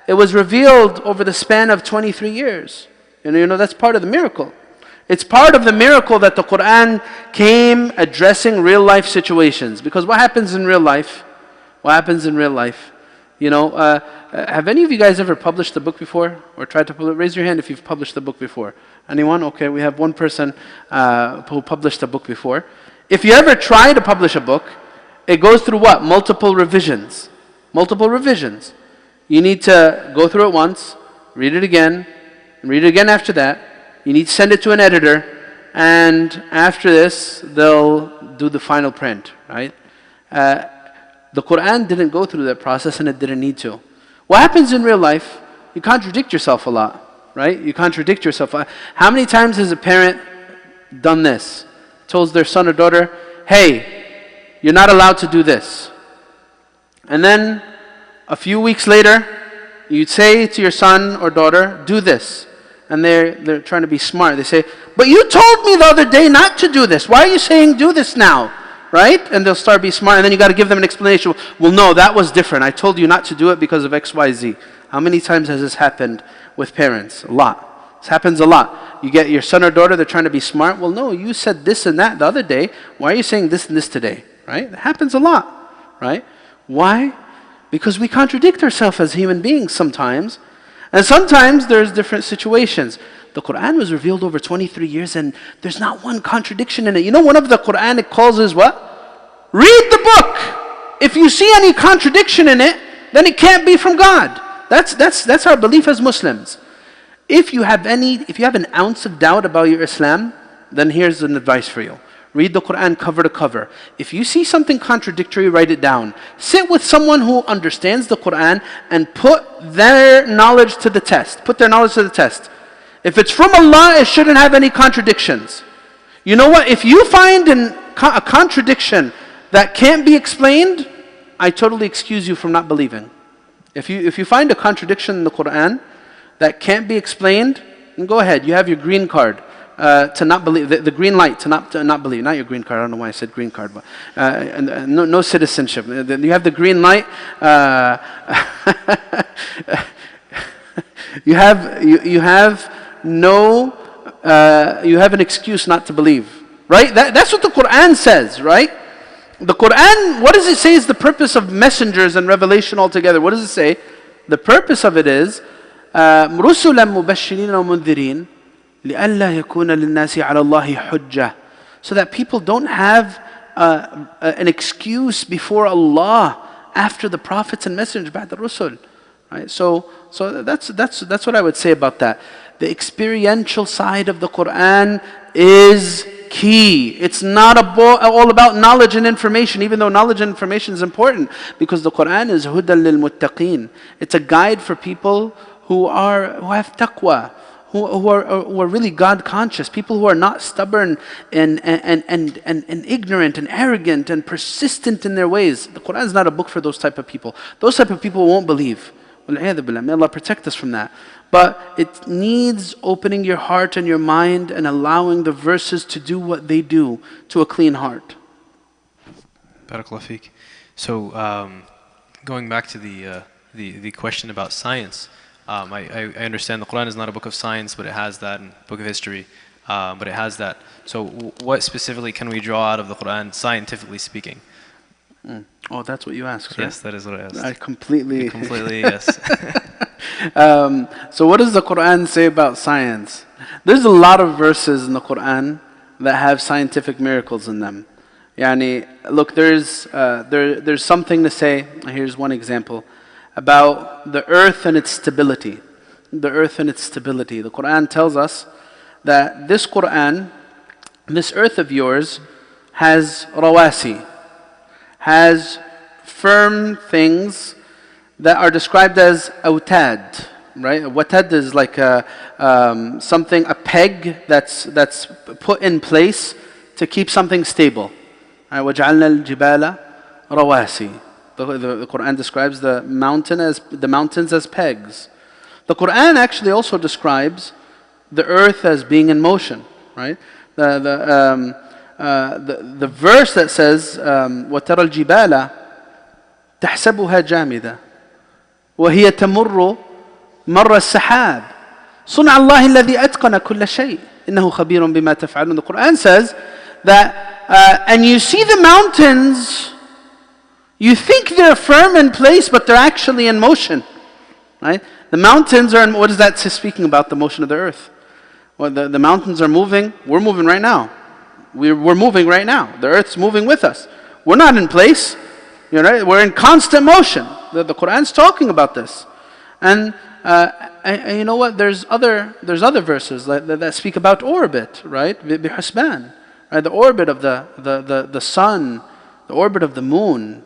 [SPEAKER 1] It was revealed over the span of 23 years. That's part of the miracle. It's part of the miracle that the Qur'an came addressing real life situations. Because what happens in real life? What happens in real life? Have any of you guys ever published a book before? Or tried to publish? Raise your hand if you've published a book before. Anyone? Okay, we have one person who published a book before. If you ever try to publish a book, it goes through what? Multiple revisions. Multiple revisions. You need to go through it once, read it again after that. You need to send it to an editor, and after this, they'll do the final print, right? The Qur'an didn't go through that process, and it didn't need to. What happens in real life? You contradict yourself a lot, right? You contradict yourself. How many times has a parent done this? Tells their son or daughter, hey, you're not allowed to do this. And then a few weeks later, you say to your son or daughter, do this. And they're trying to be smart. They say, but you told me the other day not to do this. Why are you saying do this now? Right? And they'll start being smart. And then you got to give them an explanation. Well, no, that was different. I told you not to do it because of X, Y, Z. How many times has this happened with parents? A lot. This happens a lot. You get your son or daughter, they're trying to be smart. Well, no, you said this and that the other day. Why are you saying this and this today? Right? It happens a lot. Right? Why? Because we contradict ourselves as human beings sometimes. And sometimes there's different situations. The Qur'an was revealed over 23 years and there's not one contradiction in it. You know, one of the Qur'anic calls is what? Read the book. If you see any contradiction in it, then it can't be from God. That's our belief as Muslims. If you have an ounce of doubt about your Islam, then here's an advice for you. Read the Qur'an cover to cover. If you see something contradictory, write it down. Sit with someone who understands the Qur'an and put their knowledge to the test. Put their knowledge to the test. If it's from Allah, it shouldn't have any contradictions. You know what? If you find a contradiction that can't be explained, I totally excuse you from not believing. If you find a contradiction in the Qur'an that can't be explained, then go ahead. You have your green card. To not believe, the green light to not believe, not your green card. I don't know why I said green card, but no citizenship. You have the green light. You have an excuse not to believe, right? That's what the Qur'an says, right? The Qur'an, what does it say is the purpose of messengers and revelation altogether? What does it say? The purpose of it is رُسُلًا مُبَشِّرِينَ وَمُنذِرِينَ لِأَلَّا يَكُونَ لِلنَّاسِ عَلَى اللَّهِ حُجَّةٌ, so that people don't have an excuse before Allah after the prophets and messengers, بعد الرسل. Right? So that's what I would say about that. The experiential side of the Qur'an is key. It's not all about knowledge and information, even though knowledge and information is important, because the Qur'an is هُدًى لِلْمُتَّقِينَ. It's a guide for people who have taqwa, who are really God conscious, people who are not stubborn and ignorant and arrogant and persistent in their ways. The Qur'an is not a book for those type of people. Those type of people won't believe. May Allah protect us from that. But it needs opening your heart and your mind and allowing the verses to do what they do to a clean heart.
[SPEAKER 2] Barakallah feek. So going back to the question about science, I understand the Qur'an is not a book of science, but it has that, and book of history, but it has that. So what specifically can we draw out of the Qur'an, scientifically speaking?
[SPEAKER 1] Oh, that's what you asked, right?
[SPEAKER 2] Yes, that is what I asked.
[SPEAKER 1] I completely,
[SPEAKER 2] yes.
[SPEAKER 1] So what does the Qur'an say about science? There's a lot of verses in the Qur'an that have scientific miracles in them. Look, there's something to say. Here's one example about the earth and its stability. The earth and its stability. The Qur'an tells us that this Qur'an, this earth of yours, has rawasi, has firm things that are described as awtad, right? Watad is like a peg that's put in place to keep something stable. وَجَعَلْنَا الْجِبَالَ رَوَاسِي. The Qur'an describes the mountains as pegs. The Qur'an actually also describes the earth as being in motion, right? The verse that says وَتَرَى الْجِبَالَ تَحْسَبُهَا جَامِدَةً وَهِيَ تَمُرُّ مَرَّ السَّحَابِ صُنْعَ اللَّهِ الَّذِي أَتْقَنَ كُلَّ شَيْءٍ إِنَّهُ خَبِيرٌ بِمَا تَفْعَلُونَ. The Qur'an says that, and you see the mountains, you think they're firm in place, but they're actually in motion. Right? The mountains are in, what is that speaking about? The motion of the earth. Well, the mountains are moving. We're moving right now. We're moving right now. The earth's moving with us. We're not in place. You know, we're in constant motion. The Qur'an's talking about this. And you know what? There's other verses that speak about orbit, right? بِحُسْبَانٍ. Right? The orbit of the sun, the orbit of the moon,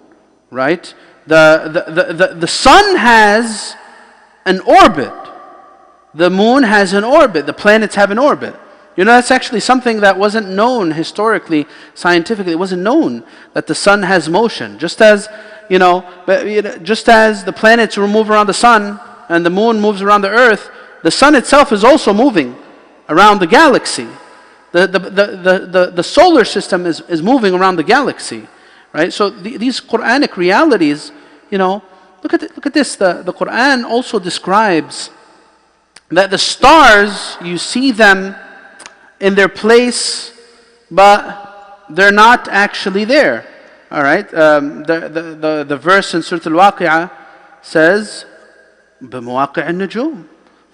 [SPEAKER 1] right? The sun has an orbit. The moon has an orbit. The planets have an orbit. You know, that's actually something that wasn't known historically, scientifically. It wasn't known that the sun has motion. Just as, just as the planets move around the sun and the moon moves around the earth, the sun itself is also moving around the galaxy. The solar system is moving around the galaxy. Right? So these Qur'anic realities, look at this. The Qur'an also describes that the stars, you see them in their place, but they're not actually there. All right. The verse in Surah Al-Waqi'ah says, بِمَوَاقِعِ النُّجُومِ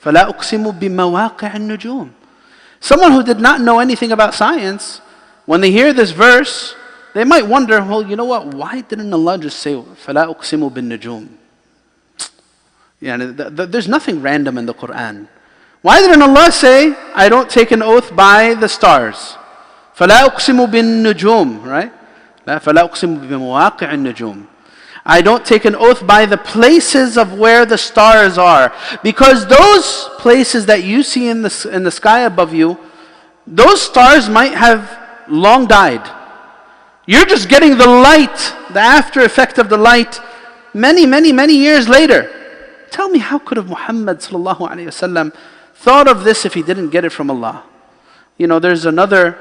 [SPEAKER 1] فَلَا أُقْسِمُ بِمَوَاقِعِ النُّجُومِ. Someone who did not know anything about science, when they hear this verse, they might wonder, well, you know what? Why didn't Allah just say, فَلَا أُقْسِمُ بِالنُّجُومِ? There's nothing random in the Qur'an. Why didn't Allah say, I don't take an oath by the stars? فَلَا أُقْسِمُ بِالنُّجُومِ, right? فَلَا أُقْسِمُ بِمَوَاقِعِ النُّجُومِ. I don't take an oath by the places of where the stars are. Because those places that you see in the sky above you, those stars might have long died. You're just getting the light, the after effect of the light, many, many, many years later. Tell me, how could have Muhammad sallallahu alaihi wasallam thought of this if he didn't get it from Allah? There's another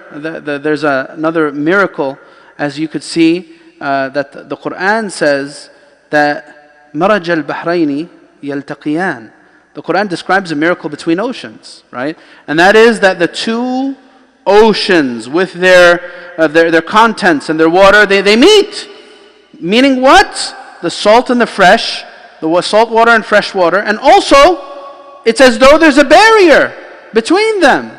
[SPEAKER 1] miracle, as you could see, that the Qur'an says that مَرَجَ الْبَحْرَيْنِ يَلْتَقِيَانِ. The Qur'an describes a miracle between oceans, right? And that is that the two oceans with their contents and their water, they meet. Meaning what? The salt and the fresh, the salt water and fresh water. And also, it's as though there's a barrier between them.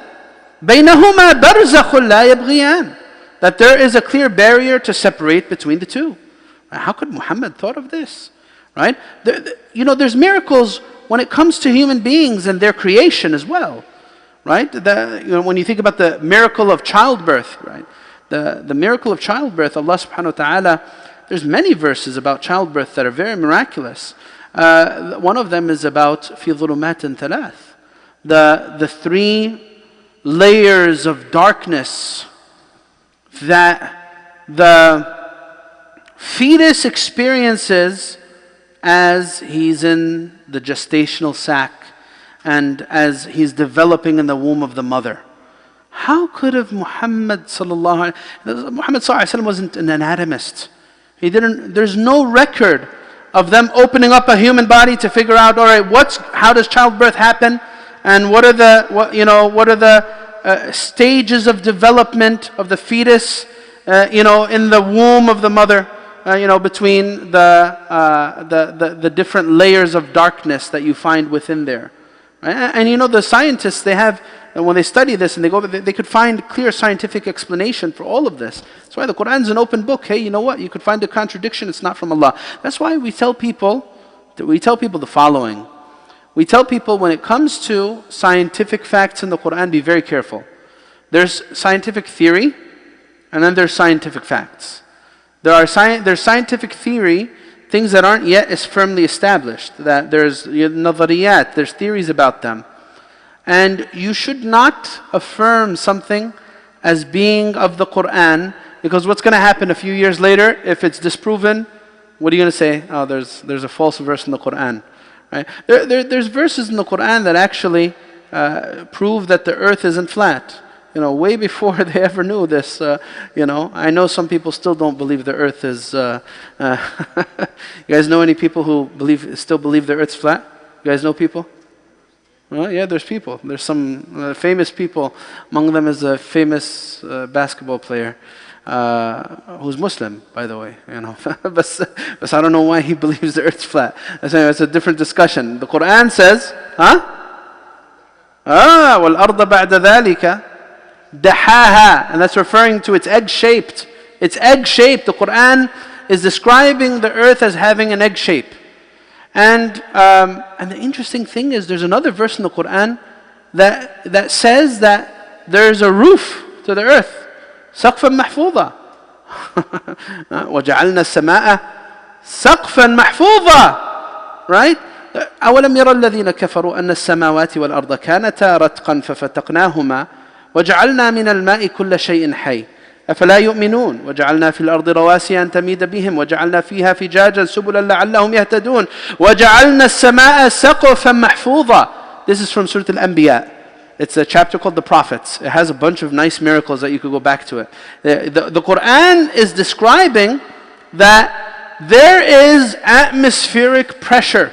[SPEAKER 1] بَيْنَهُمَا بَرْزَخٌ لَا يَبْغِيَانِ. That there is a clear barrier to separate between the two. How could Muhammad thought of this? Right? There's miracles when it comes to human beings and their creation as well. Right? When you think about the miracle of childbirth, right? The miracle of childbirth, Allah subhanahu wa ta'ala, there's many verses about childbirth that are very miraculous. One of them is about فِي ظُلُمَاتٍ ثَلَاثٍ. The three layers of darkness that the fetus experiences as he's in the gestational sac and as he's developing in the womb of the mother. How could have Muhammad sallallahu alaihi wasallam wasn't an anatomist. There's no record of them opening up a human body to figure out, all right, how does childbirth happen, and what are the stages of development of the fetus, in the womb of the mother, between the different layers of darkness that you find within there. Right? And the scientists, when they study this and they could find clear scientific explanation for all of this. That's why the Qur'an's an open book. Hey, you know what? You could find a contradiction, it's not from Allah. That's why we tell people the following. We tell people, when it comes to scientific facts in the Qur'an, be very careful. There's scientific theory, and then there's scientific facts. There's scientific theory, things that aren't yet as firmly established. That there's nadariyat, there's theories about them. And you should not affirm something as being of the Qur'an, because what's going to happen a few years later, if it's disproven, what are you going to say? Oh, there's a false verse in the Qur'an. Right? There's verses in the Qur'an that actually prove that the earth isn't flat. Way before they ever knew this. I know some people still don't believe the earth is... you guys know any people who still believe the earth's flat? You guys know people? Well, yeah, there's people. There's some famous people. Among them is a famous basketball player who's Muslim, by the way. You know, but I don't know why he believes the earth's flat. That's a different discussion. The Quran says, huh? وَالْأَرْضَ بَعْدَ ذَلِكَ دَحَاهَا. And that's referring to it's egg-shaped. It's egg-shaped. The Quran is describing the earth as having an egg shape. And the interesting thing is there's another verse in the Quran that says that there's a roof to the earth. سَقْفًا مَحْفُوظًا وَجَعَلْنَا السَّمَاءَ سَقْفًا مَحْفُوظًا. Right? أَوَلَمْ يَرَ الَّذِينَ كَفَرُوا أَنَّ السَّمَاوَاتِ وَالْأَرْضَ كَانَتَا رَتْقًا فَفَتَقْنَاهُمَا وَجَعَلْنَا مِنَ الْمَاءِ كُلَّ شَيْءٍ حَيٍّ أَفَلَا يُؤْمِنُونَ وَجَعَلْنَا فِي الْأَرْضِ رَوَاسِيَ أَن تَمِيدَ بِهِمْ وَجَعَلْنَا فِيهَا فِجَاجًا سُبُلًا لَعَلَّهُمْ يَهْتَدُونَ وَجَعَلْنَا السَّمَاءَ سَقْفًا مَحْفُوظًا. This is from Surah Al-Anbiya. It's a chapter called The Prophets. It has a bunch of nice miracles that you could go back to it. The Quran is describing that there is atmospheric pressure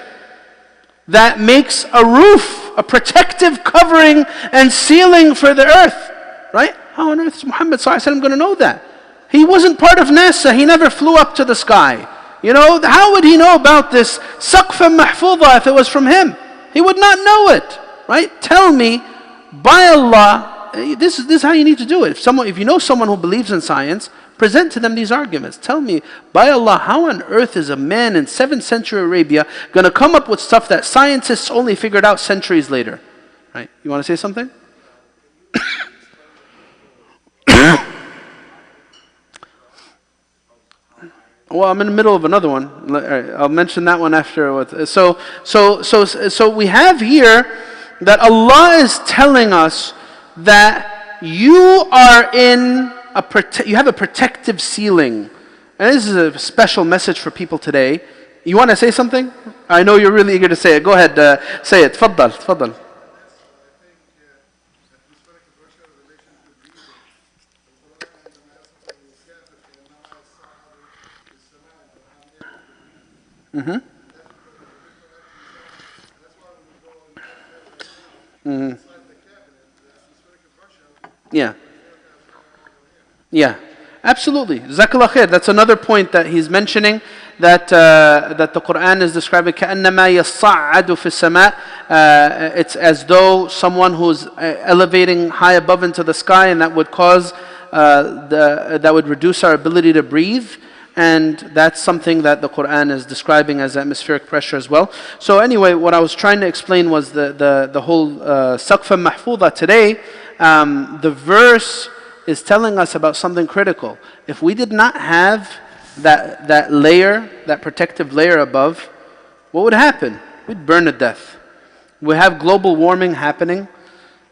[SPEAKER 1] that makes a roof, a protective covering and ceiling for the earth. Right? How on earth is Muhammad ﷺ going to know that? He wasn't part of NASA. He never flew up to the sky. You know, how would he know about this saqfan mahfuza if it was from him? He would not know it. Right? Tell me, by Allah, this is how you need to do it. If you know someone who believes in science, present to them these arguments. Tell me, by Allah, how on earth is a man in 7th century Arabia going to come up with stuff that scientists only figured out centuries later? Right? You want to say something? Well, I'm in the middle of another one. I'll mention that one after. So we have here that Allah is telling us that you are you have a protective ceiling. And this is a special message for people today. You want to say something? I know you're really eager to say it. Go ahead, say it. Tfaddal. Mm-hmm. Mm-hmm. Yeah, absolutely. Jazakallah khair. That's another point that he's mentioning, that the Quran is describing كَأَنَّمَا يَصَّعَّدُ فِي السَّمَاءِ. It's as though someone who's elevating high above into the sky, and that would cause that would reduce our ability to breathe. And that's something that the Quran is describing as atmospheric pressure as well. So anyway, what I was trying to explain was the whole saqfa mahfuza today. The verse is telling us about something critical. If we did not have that layer, that protective layer above, what would happen? We'd burn to death. We have global warming happening.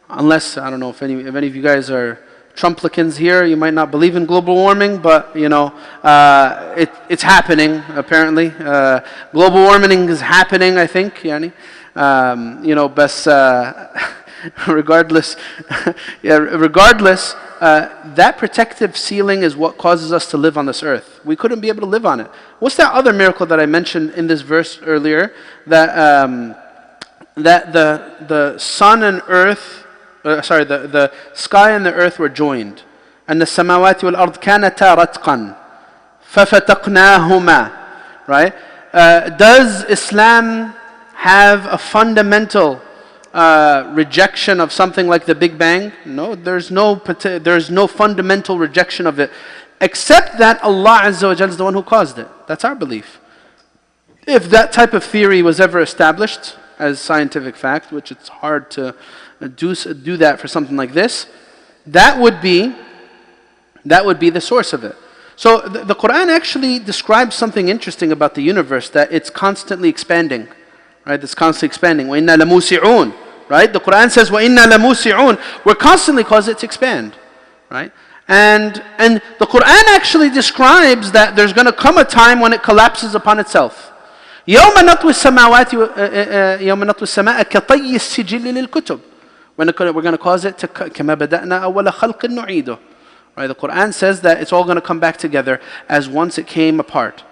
[SPEAKER 1] Unless, I don't know if any of you guys are Trumplicans here, you might not believe in global warming, but you know, it's happening apparently. Global warming is happening, I think. Yani. You know, regardless, that protective ceiling is what causes us to live on this earth. We couldn't be able to live on it. What's that other miracle that I mentioned in this verse earlier? That the sun and earth, the sky and the earth were joined. And the samawati wal ard kanata ratqan fafataqnahuma. Right? Does Islam have a fundamental rejection of something like the Big Bang? No, there's no fundamental rejection of it, except that Allah Azza wa Jalla is the one who caused it. That's our belief. If that type of theory was ever established as scientific fact, which it's hard to do that for something like this, that would be the source of it. So the Quran actually describes something interesting about the universe, that it's constantly expanding. Right? It's constantly expanding. وَإِنَّا لَمُوسِعُونَ. Right? The Quran says, وَإِنَّا لَمُوسِعُونَ. We're constantly causing it to expand. Right? And the Quran actually describes that there's going to come a time when it collapses upon itself. يَوْمَ نَطْوِ السَّمَاءَ كَطَيِّ السِّجِلِّ لِلْكُتُبِ. We're going to cause it to كَمَا بَدَأْنَا أَوَّلَ خَلْقٍ نُعِيدُهُ. Right? The Quran says that it's all going to come back together as once it came apart.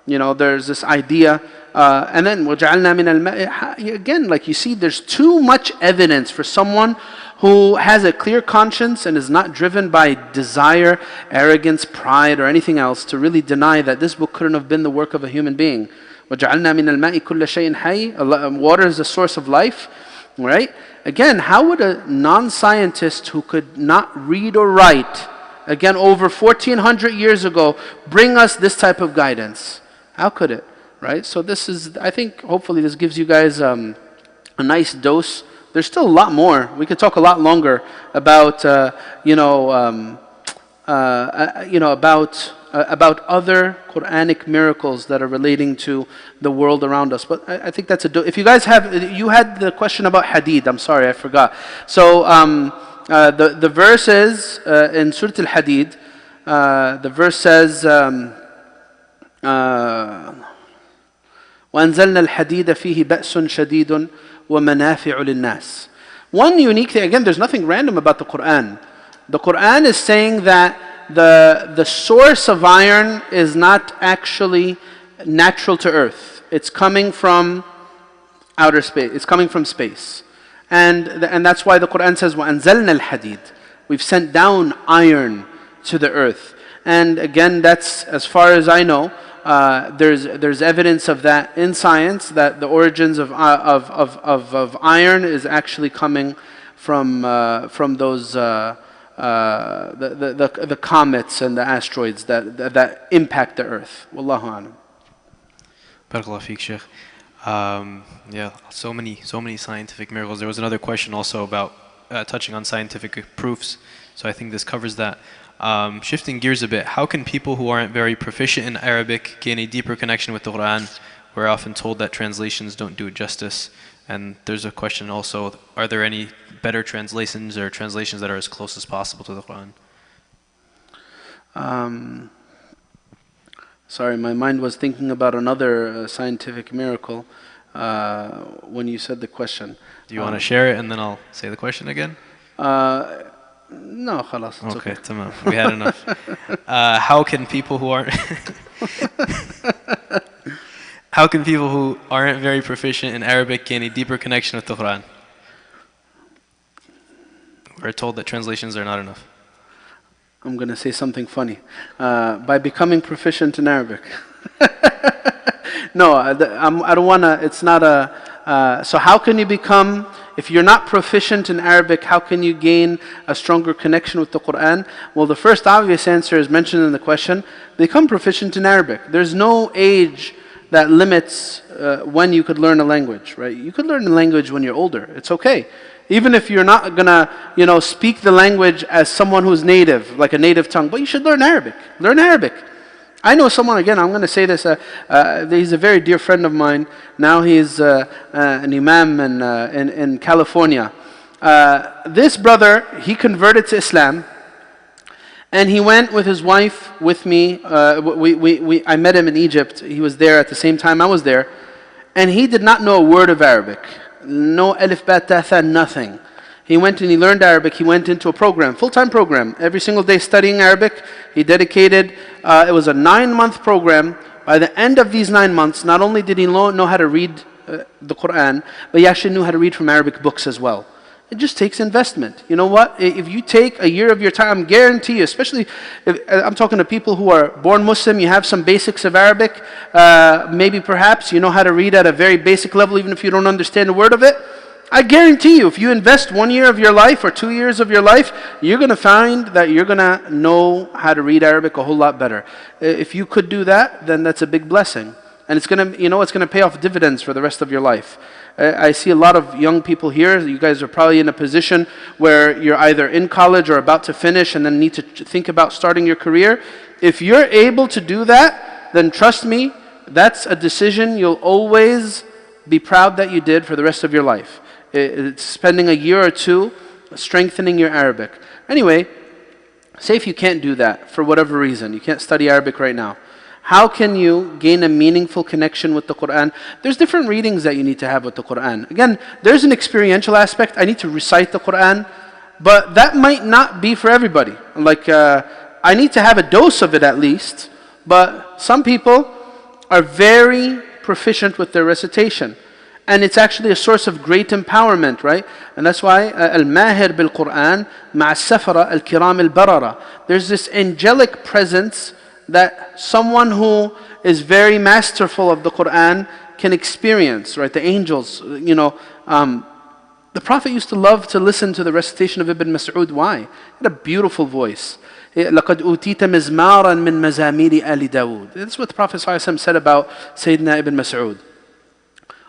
[SPEAKER 1] There's this idea, and then وَجَعَلْنَا مِنَ الْمَاءِ, again, like you see, there's too much evidence for someone who has a clear conscience and is not driven by desire, arrogance, pride, or anything else to really deny that this book couldn't have been the work of a human being. وَجَعَلْنَا مِنَ الْمَاءِ كُلَّ شَيْءٍ حَيٍّ. Water is the source of life, right? Again, how would a non-scientist who could not read or write, again, over 1400 years ago, bring us this type of guidance? How could it, right? So this is, I think, hopefully this gives you guys a nice dose. There's still a lot more. We could talk a lot longer about, about other Qur'anic miracles that are relating to the world around us. But I think that's if you guys you had the question about hadid. I'm sorry, I forgot. So the verse is in Surah Al-Hadid. The verse says, وَأَنزَلْنَا الْحَدِيدَ فِيهِ بَأْسٌ شَدِيدٌ وَمَنَافِعُ لِلنَّاسِ. One unique thing, again, there's nothing random about the Qur'an. The Qur'an is saying that the source of iron is not actually natural to earth. It's coming from outer space. It's coming from space. And that's why the Qur'an says, وَأَنزَلْنَا الْحَدِيدَ. We've sent down iron to the earth. And again, that's, as far as I know, there's evidence of that in science, that the origins of iron is actually coming from those the comets and the asteroids that impact the earth. Wallahu a'lam.
[SPEAKER 2] Barakallahu feek, Shaykh. Yeah, so many scientific miracles. There was another question also about touching on scientific proofs, so I think this covers that. Shifting gears a bit, how can people who aren't very proficient in Arabic gain a deeper connection with the Qur'an? We're often told that translations don't do it justice. And there's a question also, are there any better translations or translations that are as close as possible to the Qur'an?
[SPEAKER 1] Sorry, my mind was thinking about another scientific miracle when you said the question.
[SPEAKER 2] Do you want to share it and then I'll say the question again?
[SPEAKER 1] No, khalas, it's okay.
[SPEAKER 2] Tamam. We had enough. How can people who aren't very proficient in Arabic gain a deeper connection with the Qur'an? We're told that translations are not enough.
[SPEAKER 1] I'm going to say something funny. By becoming proficient in Arabic. No, I don't want to, it's not a... so how can you become... If you're not proficient in Arabic, how can you gain a stronger connection with the Qur'an? Well, the first obvious answer is mentioned in the question. Become proficient in Arabic. There's no age that limits when you could learn a language, right? You could learn a language when you're older. It's okay. Even if you're not gonna, speak the language as someone who's native, like a native tongue, but you should learn Arabic. Learn Arabic. I know someone, again, I'm going to say this, he's a very dear friend of mine. Now he's an imam in California. This brother, he converted to Islam, and he went with his wife with me. I met him in Egypt. He was there at the same time I was there, and he did not know a word of Arabic. No alif, ba, ta, tha, nothing. He went and he learned Arabic. He went into a program, full-time program, every single day studying Arabic. He dedicated, it was a 9-month program. By the end of these 9 months, not only did he know how to read the Qur'an, but he actually knew how to read from Arabic books as well. It just takes investment. You know what? If you take a year of your time, guarantee you, especially if I'm talking to people who are born Muslim, you have some basics of Arabic, maybe perhaps you know how to read at a very basic level, even if you don't understand a word of it. I guarantee you, if you invest 1 year of your life or 2 years of your life, you're going to find that you're going to know how to read Arabic a whole lot better. If you could do that, then that's a big blessing. And it's going to, it's going to pay off dividends for the rest of your life. I see a lot of young people here. You guys are probably in a position where you're either in college or about to finish and then need to think about starting your career. If you're able to do that, then trust me, that's a decision you'll always be proud that you did for the rest of your life. It's spending a year or two strengthening your Arabic. Anyway, say if you can't do that for whatever reason, you can't study Arabic right now. How can you gain a meaningful connection with the Qur'an? There's different readings that you need to have with the Qur'an. Again, there's an experiential aspect. I need to recite the Qur'an, but that might not be for everybody. Like, I need to have a dose of it at least, but some people are very proficient with their recitation. And it's actually a source of great empowerment, right? And that's why al-mahir bil-Qur'an ma'a safara al-kiram al-barara. There's this angelic presence that someone who is very masterful of the Qur'an can experience, right? The angels, the Prophet used to love to listen to the recitation of Ibn Mas'ud. Why? He had a beautiful voice. لَقَدْ أُوتِيتَ مِزْمَارًا مِّن مَزَامِيرِ آلِ دَاوُود. That's what the Prophet ﷺ said about Sayyidina Ibn Mas'ud.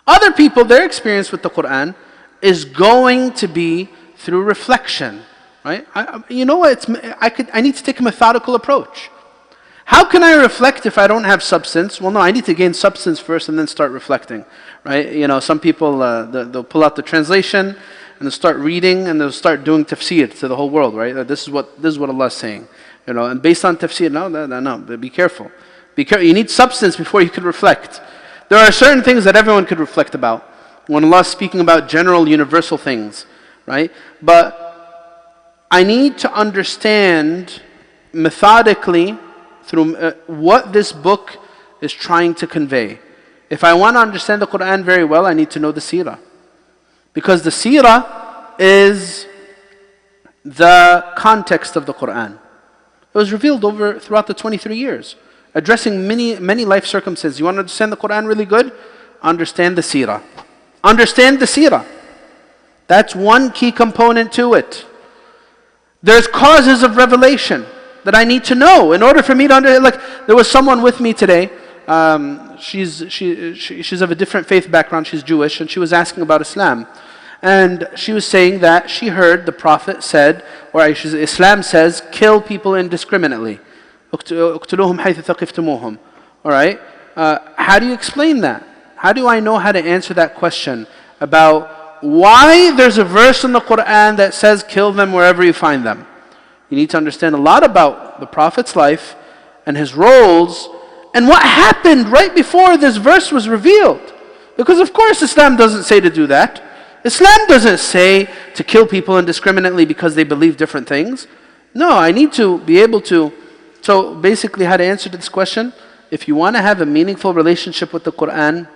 [SPEAKER 1] Other people, their experience with the Qur'an is going to be through reflection, right? I need to take a methodical approach. How can I reflect if I don't have substance? Well, no, I need to gain substance first and then start reflecting, right? Some people, they'll pull out the translation and they'll start reading and they'll start doing tafsir to the whole world, right? This is what Allah is saying, and based on tafsir, no, be careful. You need substance before you can reflect. There are certain things that everyone could reflect about when Allah is speaking about general, universal things, right? But I need to understand methodically through what this book is trying to convey. If I want to understand the Qur'an very well, I need to know the seerah. Because the seerah is the context of the Qur'an. It was revealed throughout the 23 years, addressing many life circumstances. You want to understand the Qur'an really good? Understand the seerah. Understand the seerah. That's one key component to it. There's causes of revelation that I need to know in order for me to understand. Like, there was someone with me today. She's of a different faith background. She's Jewish, and she was asking about Islam. And she was saying that she heard the Prophet said, or Islam says, kill people indiscriminately. اقتلوهم حيث ثقفتموهم. All right? How do you explain that? How do I know how to answer that question about why there's a verse in the Qur'an that says kill them wherever you find them? You need to understand a lot about the Prophet's life and his roles and what happened right before this verse was revealed. Because of course Islam doesn't say to do that. Islam doesn't say to kill people indiscriminately because they believe different things. No, I need to be able to. So basically, how to answer to this question: if you want to have a meaningful relationship with the Qur'an,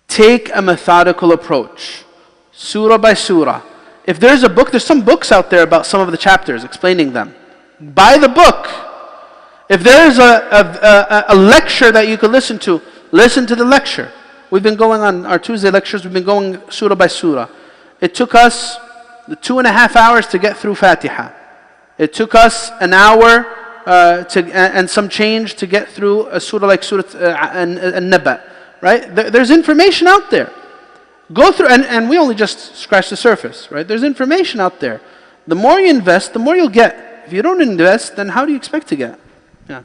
[SPEAKER 1] take a methodical approach, surah by surah. If there's a book, there's some books out there about some of the chapters, explaining them. Buy the book. If there's a lecture that you could listen to the lecture. We've been going on our Tuesday lectures, we've been going surah by surah. It took us 2.5 hours to get through Fatiha. It took us an hour and some change to get through a surah like Surah An-Naba. Right? There's information out there. Go through, and we only just scratch the surface. Right? There's information out there. The more you invest, the more you'll get. If you don't invest, then how do you expect to get? Yeah.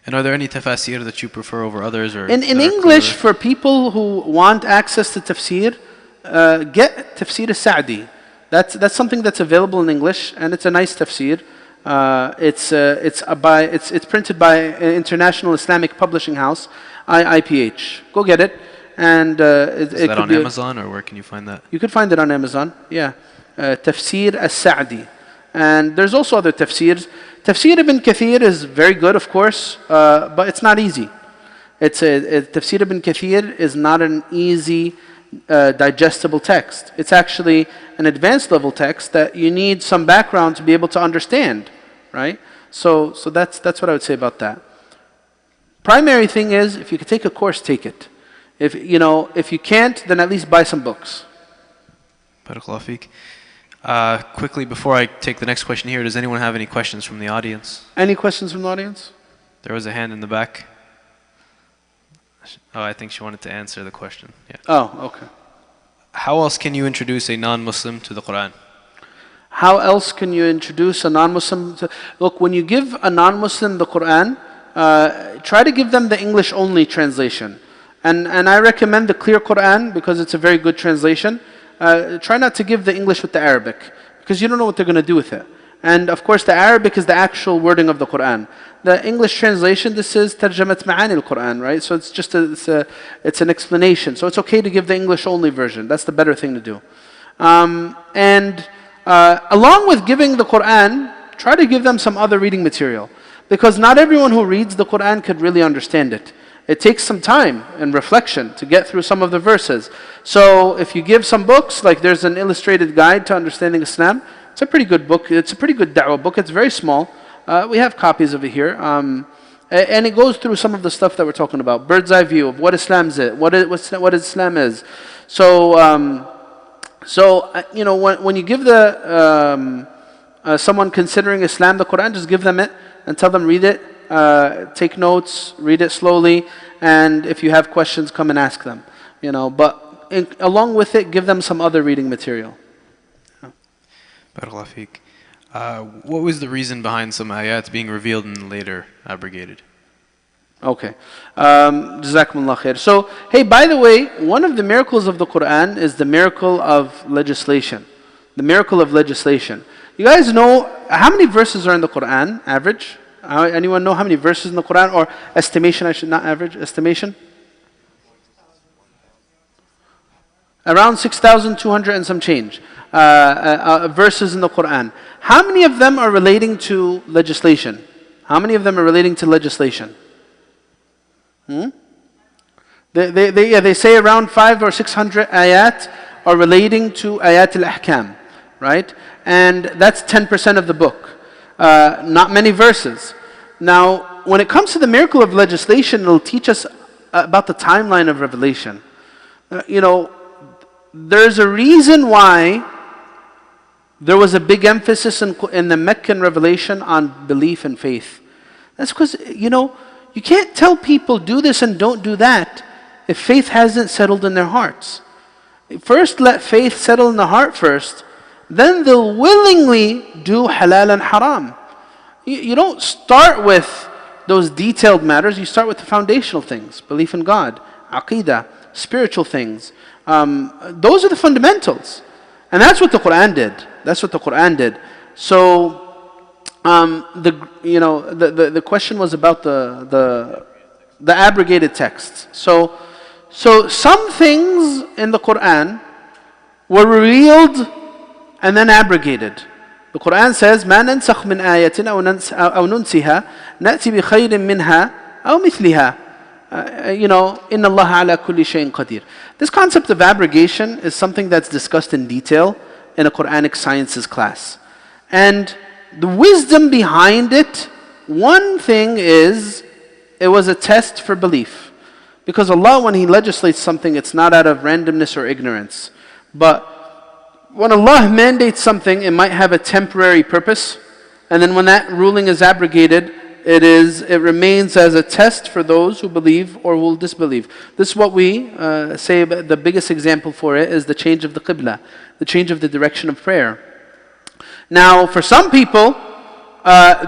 [SPEAKER 2] And are there any tafsir that you prefer over others? Or
[SPEAKER 1] in English, for people who want access to tafsir, get Tafsir al-Sa'di. That's something that's available in English, and it's a nice tafsir. It's printed by an international Islamic publishing house, IPH. Go get it. And
[SPEAKER 2] is that on Amazon, or where can you find that?
[SPEAKER 1] You could find it on Amazon. Yeah, Tafsir al-Sa'di. And there's also other tafsirs. Tafsir ibn Kathir is very good, of course, but it's not easy. Tafsir ibn Kathir is not an easy, digestible text. It's actually an advanced level text that you need some background to be able to understand, right? So that's what I would say about that. Primary thing is, if you could take a course, take it. If you can't, then at least buy some books.
[SPEAKER 2] Barakallahu feek. Quickly, before I take the next question here, does anyone have any questions from the audience?
[SPEAKER 1] Any questions from the audience?
[SPEAKER 2] There was a hand in the back. Oh, I think she wanted to answer the question. Yeah.
[SPEAKER 1] Oh, okay.
[SPEAKER 2] How else can you introduce a non-Muslim to the Qur'an?
[SPEAKER 1] How else can you introduce a non-Muslim? Look, when you give a non-Muslim the Qur'an, try to give them the English-only translation. And I recommend the Clear Qur'an because it's a very good translation. Try not to give the English with the Arabic, because you don't know what they're going to do with it. And of course the Arabic is the actual wording of the Qur'an. The English translation, this is Tarjamat Ma'ani al-Qur'an, right? So it's just it's an explanation. So it's okay to give the English-only version. That's the better thing to do. Along with giving the Qur'an, try to give them some other reading material. Because not everyone who reads the Qur'an could really understand it. It takes some time and reflection to get through some of the verses. So if you give some books, like there's an illustrated guide to understanding Islam, it's a pretty good book. It's a pretty good da'wah book. It's very small. We have copies of it here. And it goes through some of the stuff that we're talking about. Bird's eye view of what Islam is, what Islam is. So, when you give someone considering Islam the Qur'an, just give them it and tell them read it, take notes, read it slowly, and if you have questions, come and ask them. But along with it, give them some other reading material.
[SPEAKER 2] Barakallahu feek. What was the reason behind some ayats being revealed and later abrogated?
[SPEAKER 1] Okay. Jazakumullah khair. So, hey, by the way, one of the miracles of the Qur'an is the miracle of legislation. The miracle of legislation. You guys know how many verses are in the Qur'an, average? Anyone know how many verses in the Qur'an? Or estimation, I should not average, estimation? Around 6,200 and some change verses in the Qur'an. How many of them are relating to legislation? How many of them are relating to legislation? They say around 500 or 600 ayat are relating to ayat al-ahkam, right? And that's 10% of the book. Not many verses. Now, when it comes to the miracle of legislation, it'll teach us about the timeline of revelation. There's a reason why there was a big emphasis in the Meccan revelation on belief and faith. That's because, you can't tell people do this and don't do that if faith hasn't settled in their hearts. First, let faith settle in the heart first, then they'll willingly do halal and haram. You don't start with those detailed matters, you start with the foundational things, belief in God, aqeedah, spiritual things. Those are the fundamentals. And that's what the Qur'an did. That's what the Qur'an did. So, the question was about the abrogated texts. So some things in the Qur'an were revealed and then abrogated. The Qur'an says, "ما ننسخ من آية أو ننسها نأتي بخير منها أو مثلها." إن الله على كل شيء قدير. This concept of abrogation is something that's discussed in detail in a Qur'anic sciences class. And the wisdom behind it, one thing is, it was a test for belief. Because Allah, when He legislates something, it's not out of randomness or ignorance. But when Allah mandates something, it might have a temporary purpose. And then when that ruling is abrogated, it remains as a test for those who believe or will disbelieve. This is what we say, the biggest example for it is the change of the qibla, the change of the direction of prayer. Now, for some people,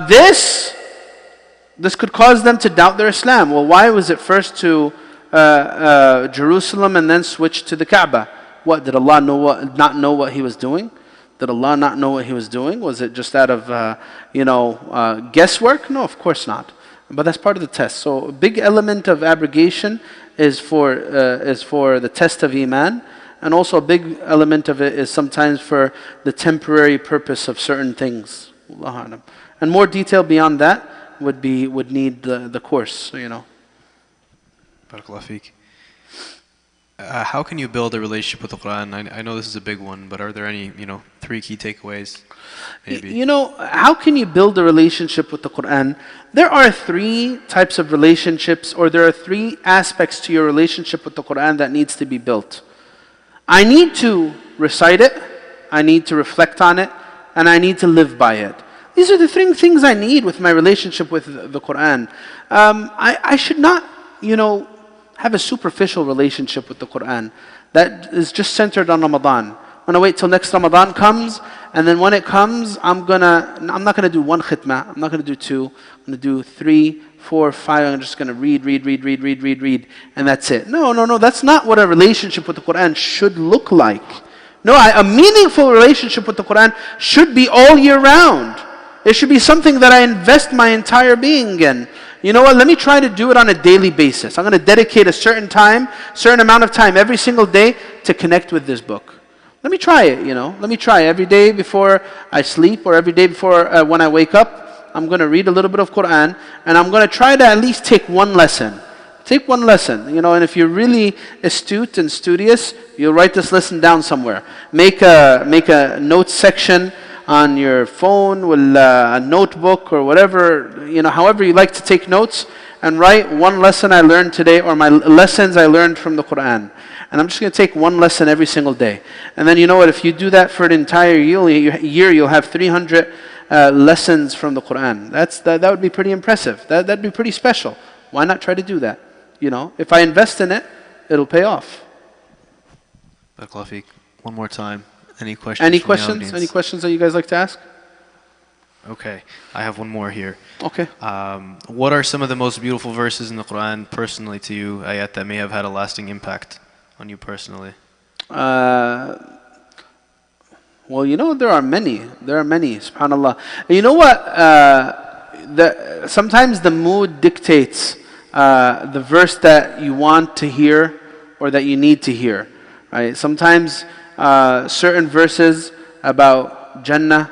[SPEAKER 1] this could cause them to doubt their Islam. Well, why was it first to Jerusalem and then switched to the Kaaba? What, did Allah not know what He was doing? Did Allah not know what He was doing? Was it just out of guesswork? No, of course not. But that's part of the test. So a big element of abrogation is for the test of Iman. And also a big element of it is sometimes for the temporary purpose of certain things. Allahu A'lam. And more detail beyond that would need the course,
[SPEAKER 2] Barakallahu feek. How can you build a relationship with the Qur'an? I know this is a big one, but are there any 3 key takeaways? Maybe.
[SPEAKER 1] How can you build a relationship with the Qur'an? There are 3 types of relationships, or there are 3 aspects to your relationship with the Qur'an that needs to be built. I need to recite it, I need to reflect on it, and I need to live by it. These are the 3 things I need with my relationship with the Qur'an. I should not, have a superficial relationship with the Qur'an that is just centered on Ramadan. I'm going to wait till next Ramadan comes, and then when it comes, I'm not going to do 1 khitmah, I'm not going to do 2, I'm going to do 3, 4, 5, I'm just going to read, and that's it. No, that's not what a relationship with the Qur'an should look like. No, a meaningful relationship with the Qur'an should be all year round. It should be something that I invest my entire being in. You know what, let me try to do it on a daily basis. I'm going to dedicate a certain amount of time every single day to connect with this book. Let me try it, Let me try every day before I sleep, or every day before when I wake up. I'm going to read a little bit of Quran, and I'm going to try to at least take one lesson. Take one lesson, and if you're really astute and studious, you'll write this lesson down somewhere. Make a notes section on your phone with a notebook or whatever, however you like to take notes, and write one lesson I learned today, or my lessons I learned from the Quran. And I'm just going to take one lesson every single day. And then you know what, if you do that for an entire year, you'll have 300 lessons from the Quran. That would be pretty impressive. That'd be pretty special. Why not try to do that? If I invest in it, it'll pay off.
[SPEAKER 2] Barakallahu feek. One more time. Any questions?
[SPEAKER 1] Any
[SPEAKER 2] from the
[SPEAKER 1] questions?
[SPEAKER 2] audience?
[SPEAKER 1] Any questions that you guys like to ask?
[SPEAKER 2] Okay, I have one more here.
[SPEAKER 1] Okay.
[SPEAKER 2] What are some of the most beautiful verses in the Quran personally to you, ayat that may have had a lasting impact on you personally?
[SPEAKER 1] Well, there are many. There are many, subhanAllah. You know what? Sometimes the mood dictates the verse that you want to hear or that you need to hear. Right? Sometimes certain verses about Jannah,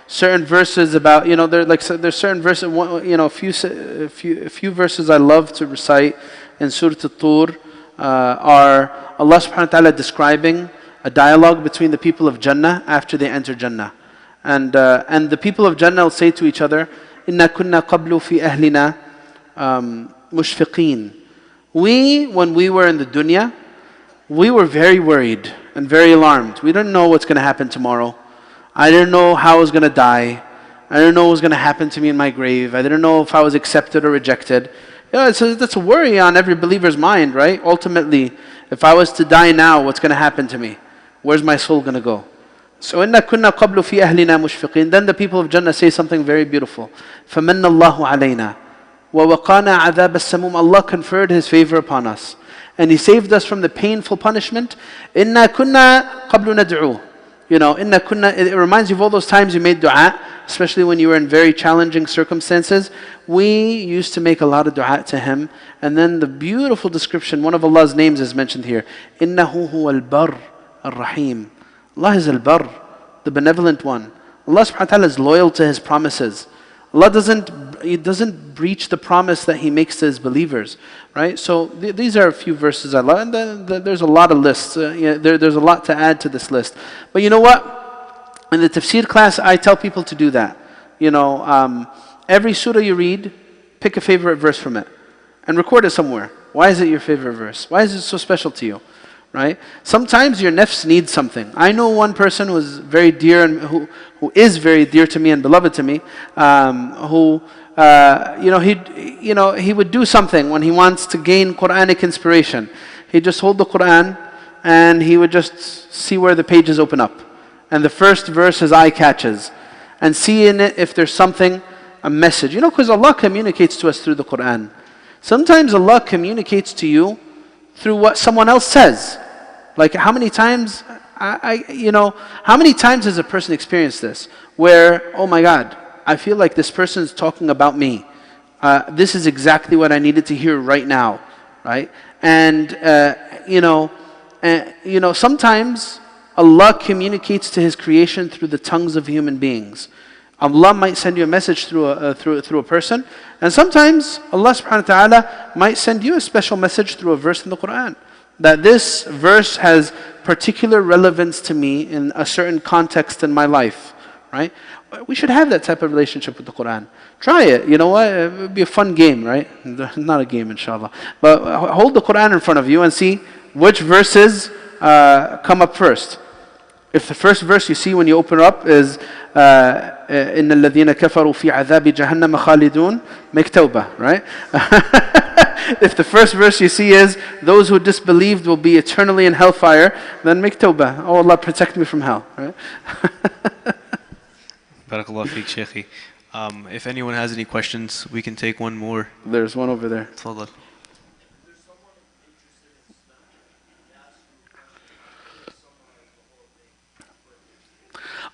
[SPEAKER 1] certain verses about, there's certain verses, a few verses I love to recite in Surah At-Tur are Allah subhanahu wa ta'ala describing a dialogue between the people of Jannah after they enter Jannah. And the people of Jannah will say to each other, إِنَّا كُنَّا قَبْلُ فِي أَهْلِنَا مُشْفِقِينَ. When we were in the dunya, we were very worried and very alarmed. We didn't know what's going to happen tomorrow. I didn't know how I was going to die. I didn't know what was going to happen to me in my grave. I didn't know if I was accepted or rejected. That's a worry on every believer's mind, right? Ultimately, if I was to die now, what's going to happen to me? Where's my soul going to go? So, إِنَّا كُنَّا قَبْلُ فِي أَهْلِنَا مُشْفِقِينَ. Then the people of Jannah say something very beautiful. فَمَنَّ اللَّهُ عَلَيْنَا وَوَقَانَا عَذَابَ السَّمُومِ. Allah conferred His favor upon us, and He saved us from the painful punishment. إِنَّا كُنَّا قَبْلُ نَدْعُوهُ. إِنَّا كُنَّا, it reminds you of all those times you made dua, especially when you were in very challenging circumstances. We used to make a lot of dua to Him. And then the beautiful description, one of Allah's names is mentioned here. إِنَّهُ هُوَ الْبَرُّ الرَّحِيمُ. Allah is Al-Barr, the benevolent one. Allah subhanahu wa ta'ala is loyal to His promises. Allah doesn't breach the promise that He makes to His believers, right? So these are a few verses I love, and then there's a lot of lists. There's a lot to add to this list. But you know what? In the tafsir class, I tell people to do that. Every surah you read, pick a favorite verse from it, and record it somewhere. Why is it your favorite verse? Why is it so special to you? Right? Sometimes your nafs needs something. I know one person who is very dear and who is very dear to me and beloved to me, he would do something when he wants to gain Qur'anic inspiration. He'd just hold the Qur'an and he would just see where the pages open up. And the first verse his eye catches. And see in it if there's something, a message. Because Allah communicates to us through the Qur'an. Sometimes Allah communicates to you through what someone else says. Like how many times, how many times has a person experienced this? Where, oh my God, I feel like this person is talking about me. This is exactly what I needed to hear right now, right? And sometimes Allah communicates to His creation through the tongues of human beings. Allah might send you a message through a person, and sometimes Allah subhanahu wa ta'ala might send you a special message through a verse in the Qur'an. That this verse has particular relevance to me in a certain context in my life, right? We should have that type of relationship with the Qur'an. Try it, you know what? It would be a fun game, right? Not a game, inshallah. But hold the Qur'an in front of you and see which verses come up first. If the first verse you see when you open it up is إِنَّ الَّذِينَ كَفَرُوا فِي عَذَابِ جَهَنَّمَ خَالِدُونَ, make tawbah, right? If the first verse you see is those who disbelieved will be eternally in hellfire, then make tawbah. Oh Allah, protect me from hell, right?
[SPEAKER 2] Barakallahu feek, Shaykhi. If anyone has any questions, we can take one more.
[SPEAKER 1] There's one over there.
[SPEAKER 2] Tafadhal.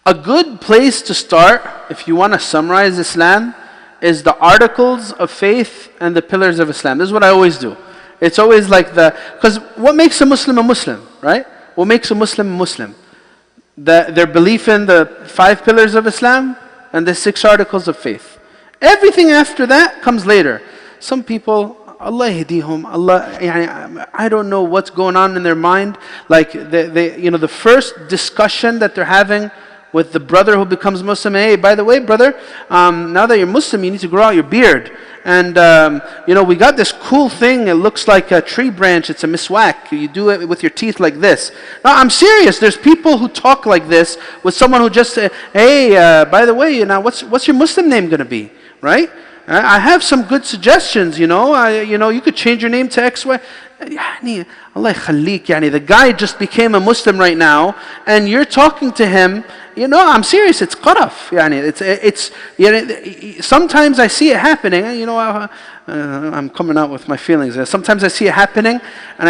[SPEAKER 1] A good place to start, if you want to summarize Islam, is the articles of faith and the pillars of Islam. This is what I always do. It's always like because what makes a Muslim, right? What makes a Muslim? Their belief in the 5 pillars of Islam and the 6 articles of faith. Everything after that comes later. Some people, Allah yahdihum, I don't know what's going on in their mind. Like the first discussion that they're having with the brother who becomes Muslim, hey, by the way, brother, now that you're Muslim, you need to grow out your beard. And we got this cool thing, it looks like a tree branch, it's a miswak. You do it with your teeth like this. No, I'm serious, there's people who talk like this with someone who just say, hey, by the way, now what's your Muslim name going to be, right? I have some good suggestions, you could change your name to X, Y. Allah khalik, the guy just became a Muslim right now, and you're talking to him, I'm serious, it's qaraf. Sometimes I see it happening, I'm coming out with my feelings. Sometimes I see it happening, and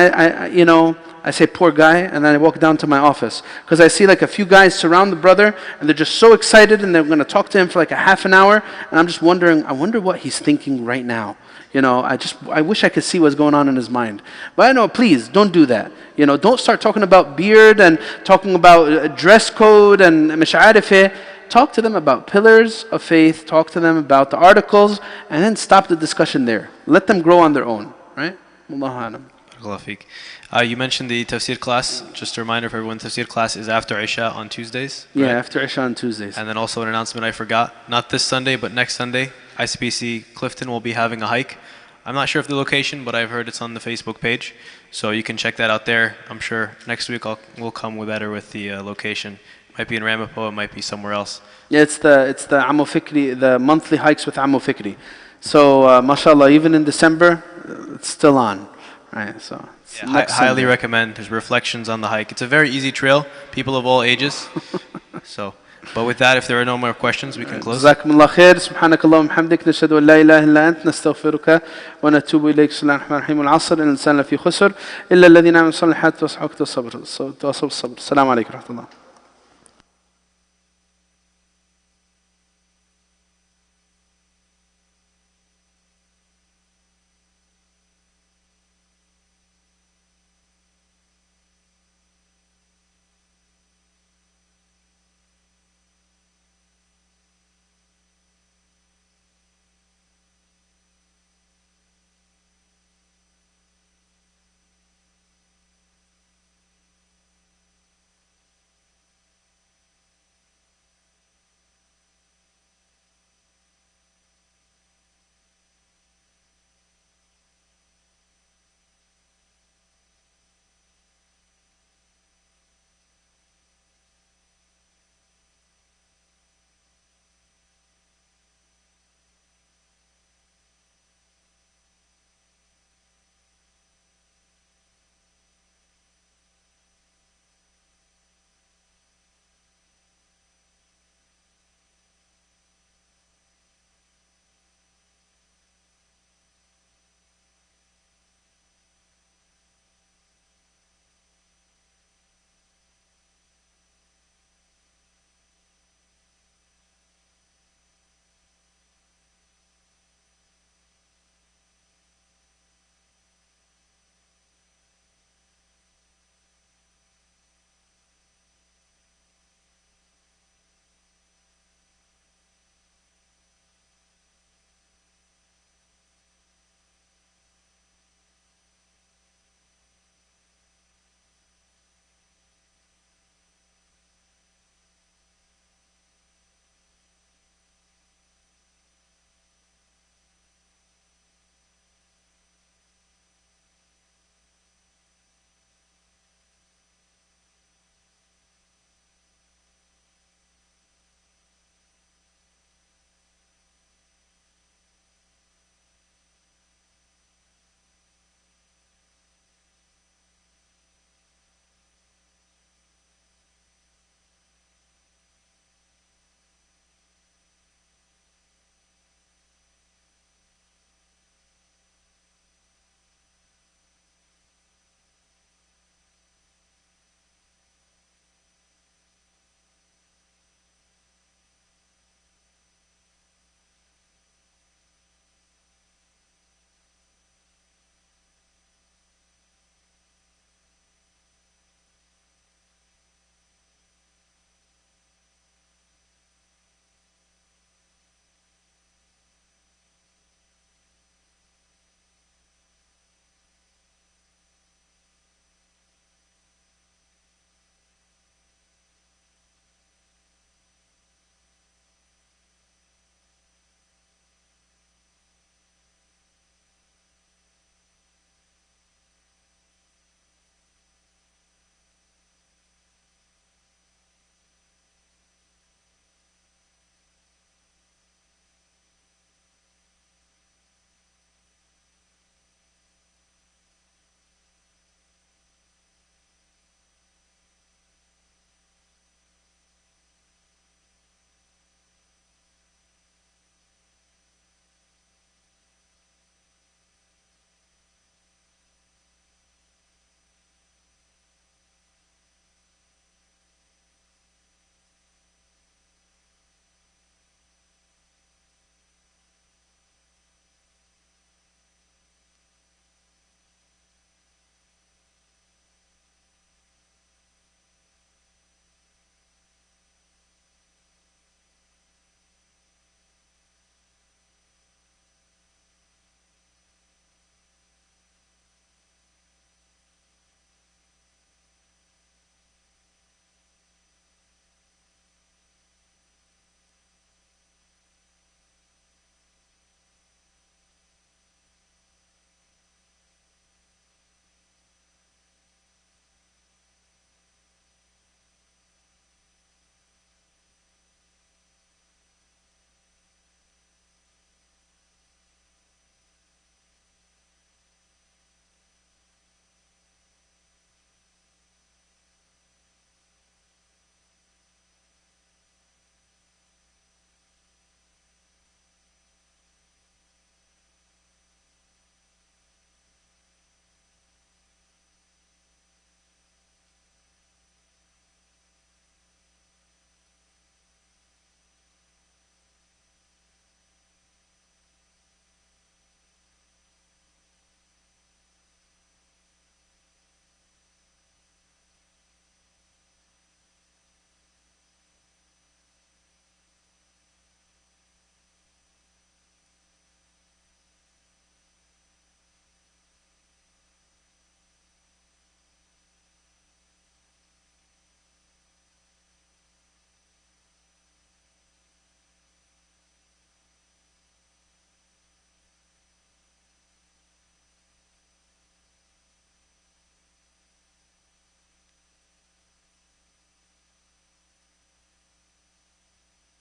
[SPEAKER 1] I say, poor guy, and then I walk down to my office. Because I see like a few guys surround the brother, and they're just so excited, and they're going to talk to him for like a half an hour, and I'm just wondering, I wonder what he's thinking right now. I wish I could see what's going on in his mind. But I know, please, don't do that. Don't start talking about beard and talking about dress code and mash'arifeh. Talk to them about pillars of faith, talk to them about the articles, and then stop the discussion there. Let them grow on their own, right? Allahu A'lam.
[SPEAKER 2] You mentioned the tafsir class. Just a reminder for everyone, tafsir class is after Isha on Tuesdays.
[SPEAKER 1] Yeah,
[SPEAKER 2] right?
[SPEAKER 1] after Isha on Tuesdays.
[SPEAKER 2] And then also an announcement I forgot. Not this Sunday, but next Sunday, ICPC-Clifton will be having a hike. I'm not sure of the location, but I've heard it's on the Facebook page. So you can check that out there. I'm sure next week we'll come better with the location. Might be in Ramapo, it might be somewhere else.
[SPEAKER 1] Yeah, it's the Ammu Fikri, the monthly hikes with Ammu Fikri. So, mashallah, even in December, it's still on. Right, so
[SPEAKER 2] I highly recommend. There's reflections on the hike. It's a very easy trail, people of all ages. But with that, if there are no more questions, we can close.
[SPEAKER 1] جزاكم الله خير. سبحانك اللهم وبحمدك نشهد أن لا إله إلا أنت نستغفرك ونتوب إليك. بسم الله الرحمن الرحيم. العصر إن الإنسان لفي خسر إلا الذين آمنوا وعملوا الصالحات وتواصوا بالصبر. السلام عليكم ورحمة الله.